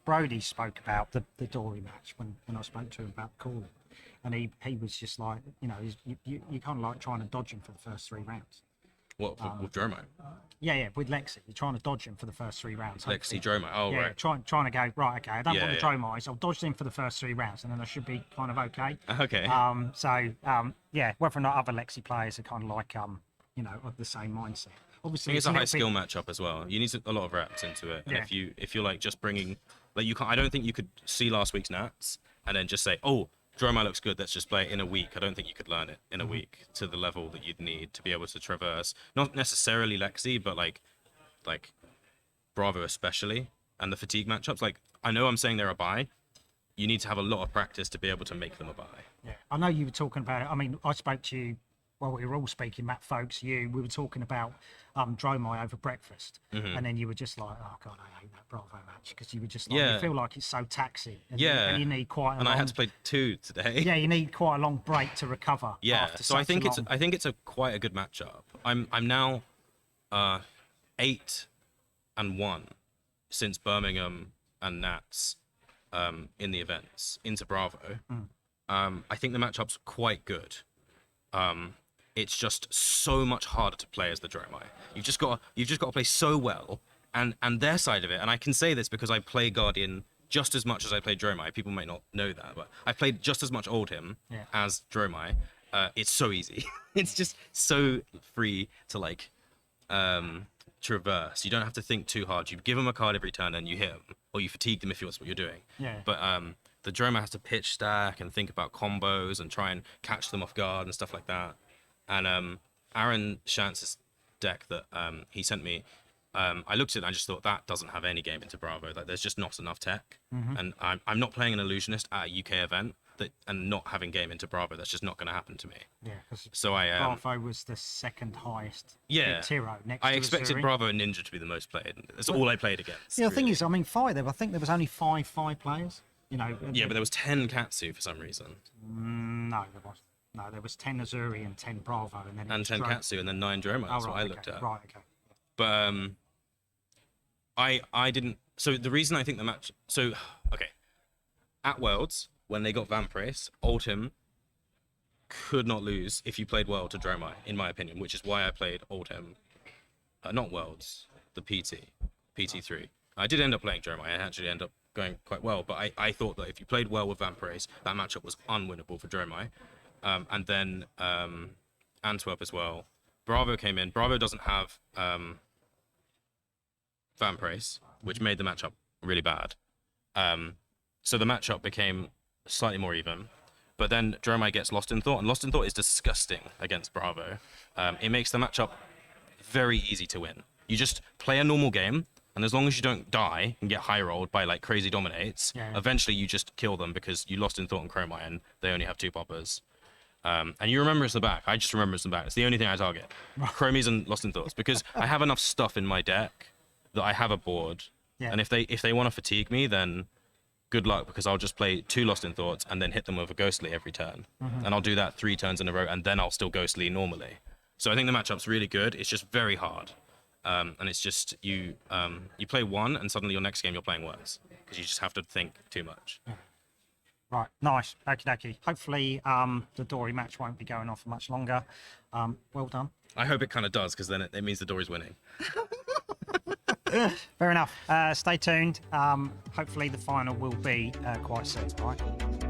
Brody spoke about the Dory match when I spoke to him about calling, and he was just like, you kind of like trying to dodge him for the first 3 rounds. What, with Dromai? Yeah, with Lexi. You're trying to dodge him for the first 3 rounds. Lexi, Dromai, right. Trying to go, right, okay, I don't want the Dromai, so I'll dodge him for the first 3 rounds, and then I should be kind of okay. Okay. Whether or not other Lexi players are kind of like, of the same mindset. Obviously, I think it's a high skill matchup as well. You need a lot of reps into it. And if you're like just bringing, like I don't think you could see last week's Nats and then just say, oh, Dromai looks good. Let's just play it in a week. I don't think you could learn it in a week to the level that you'd need to be able to traverse. Not necessarily Lexi, but like Bravo especially, and the fatigue matchups. Like, I know I'm saying they're a buy. You need to have a lot of practice to be able to make them a buy. Yeah, I know you were talking about it. I mean, I spoke to you. Well, we were all speaking, Matt Folks, we were talking about Dromai over breakfast. And then you were just like, oh, God, I hate that Bravo match. Because you were just like, you feel like it's so taxing. And and you need quite a long... I had to play 2 today. Yeah, you need quite a long break to recover. Yeah, after so I think such a long... it's quite a good matchup. I'm now 8-1 since Birmingham and Nats in the events into Bravo. I think the matchup's quite good. It's just so much harder to play as the Dromai. You've just got to play so well, and their side of it. And I can say this because I play Guardian just as much as I play Dromai. People might not know that, but I played just as much Oldhim as Dromai. It's so easy. It's just so free to like traverse. You don't have to think too hard. You give them a card every turn and you hit them, or you fatigue them if that's what you're doing. Yeah. But the Dromai has to pitch stack and think about combos and try and catch them off guard and stuff like that. And Aaron Shantz's deck that he sent me, I looked at it and I just thought that doesn't have any game into Bravo. Like, there's just not enough tech. And I'm not playing an illusionist at a UK event and not having game into Bravo. That's just not going to happen to me. Yeah, because so Bravo was the second highest. Yeah, Tiro next I to expected Azuri. Bravo and Ninja to be the most played. That's all I played against. Yeah, the thing really. is, I mean, I think there was only five players. You know. Yeah, but there was 10 Katsu for some reason. No, there was. No, there was 10 Azuri and 10 Bravo, and then And 10 Katsu and then 9 Dromai. That's what I looked at. Right, okay. But I didn't. So the reason I think the match. So okay, at Worlds when they got Vamprace, Oldhim could not lose if you played well to Dromai, in my opinion, which is why I played Oldhim. Not Worlds, the PT3. I did end up playing Dromai. I actually ended up going quite well, but I thought that if you played well with Vamprace, that matchup was unwinnable for Dromai. And then Antwerp as well. Bravo came in. Bravo doesn't have Vamprace, which made the matchup really bad. So the matchup became slightly more even. But then Dromai gets Lost in Thought, and Lost in Thought is disgusting against Bravo. It makes the matchup very easy to win. You just play a normal game, and as long as you don't die and get high rolled by like crazy dominates, eventually you just kill them because you Lost in Thought and Chromai, and they only have 2 poppers. And you remember it's the back. I just remember it's the back. It's the only thing I target. Chromies and Lost in Thoughts, because I have enough stuff in my deck that I have a board. Yeah. And if they want to fatigue me, then good luck, because I'll just play 2 Lost in Thoughts and then hit them with a Ghostly every turn. And I'll do that 3 turns in a row, and then I'll still Ghostly normally. So I think the matchup's really good. It's just very hard. And it's just you play one, and suddenly your next game you're playing worse because you just have to think too much. Right, nice. Okie dokie. Hopefully the Dory match won't be going on for much longer. Well done. I hope it kind of does, because then it means the Dory's winning. Fair enough. Stay tuned. Hopefully the final will be quite soon. All right.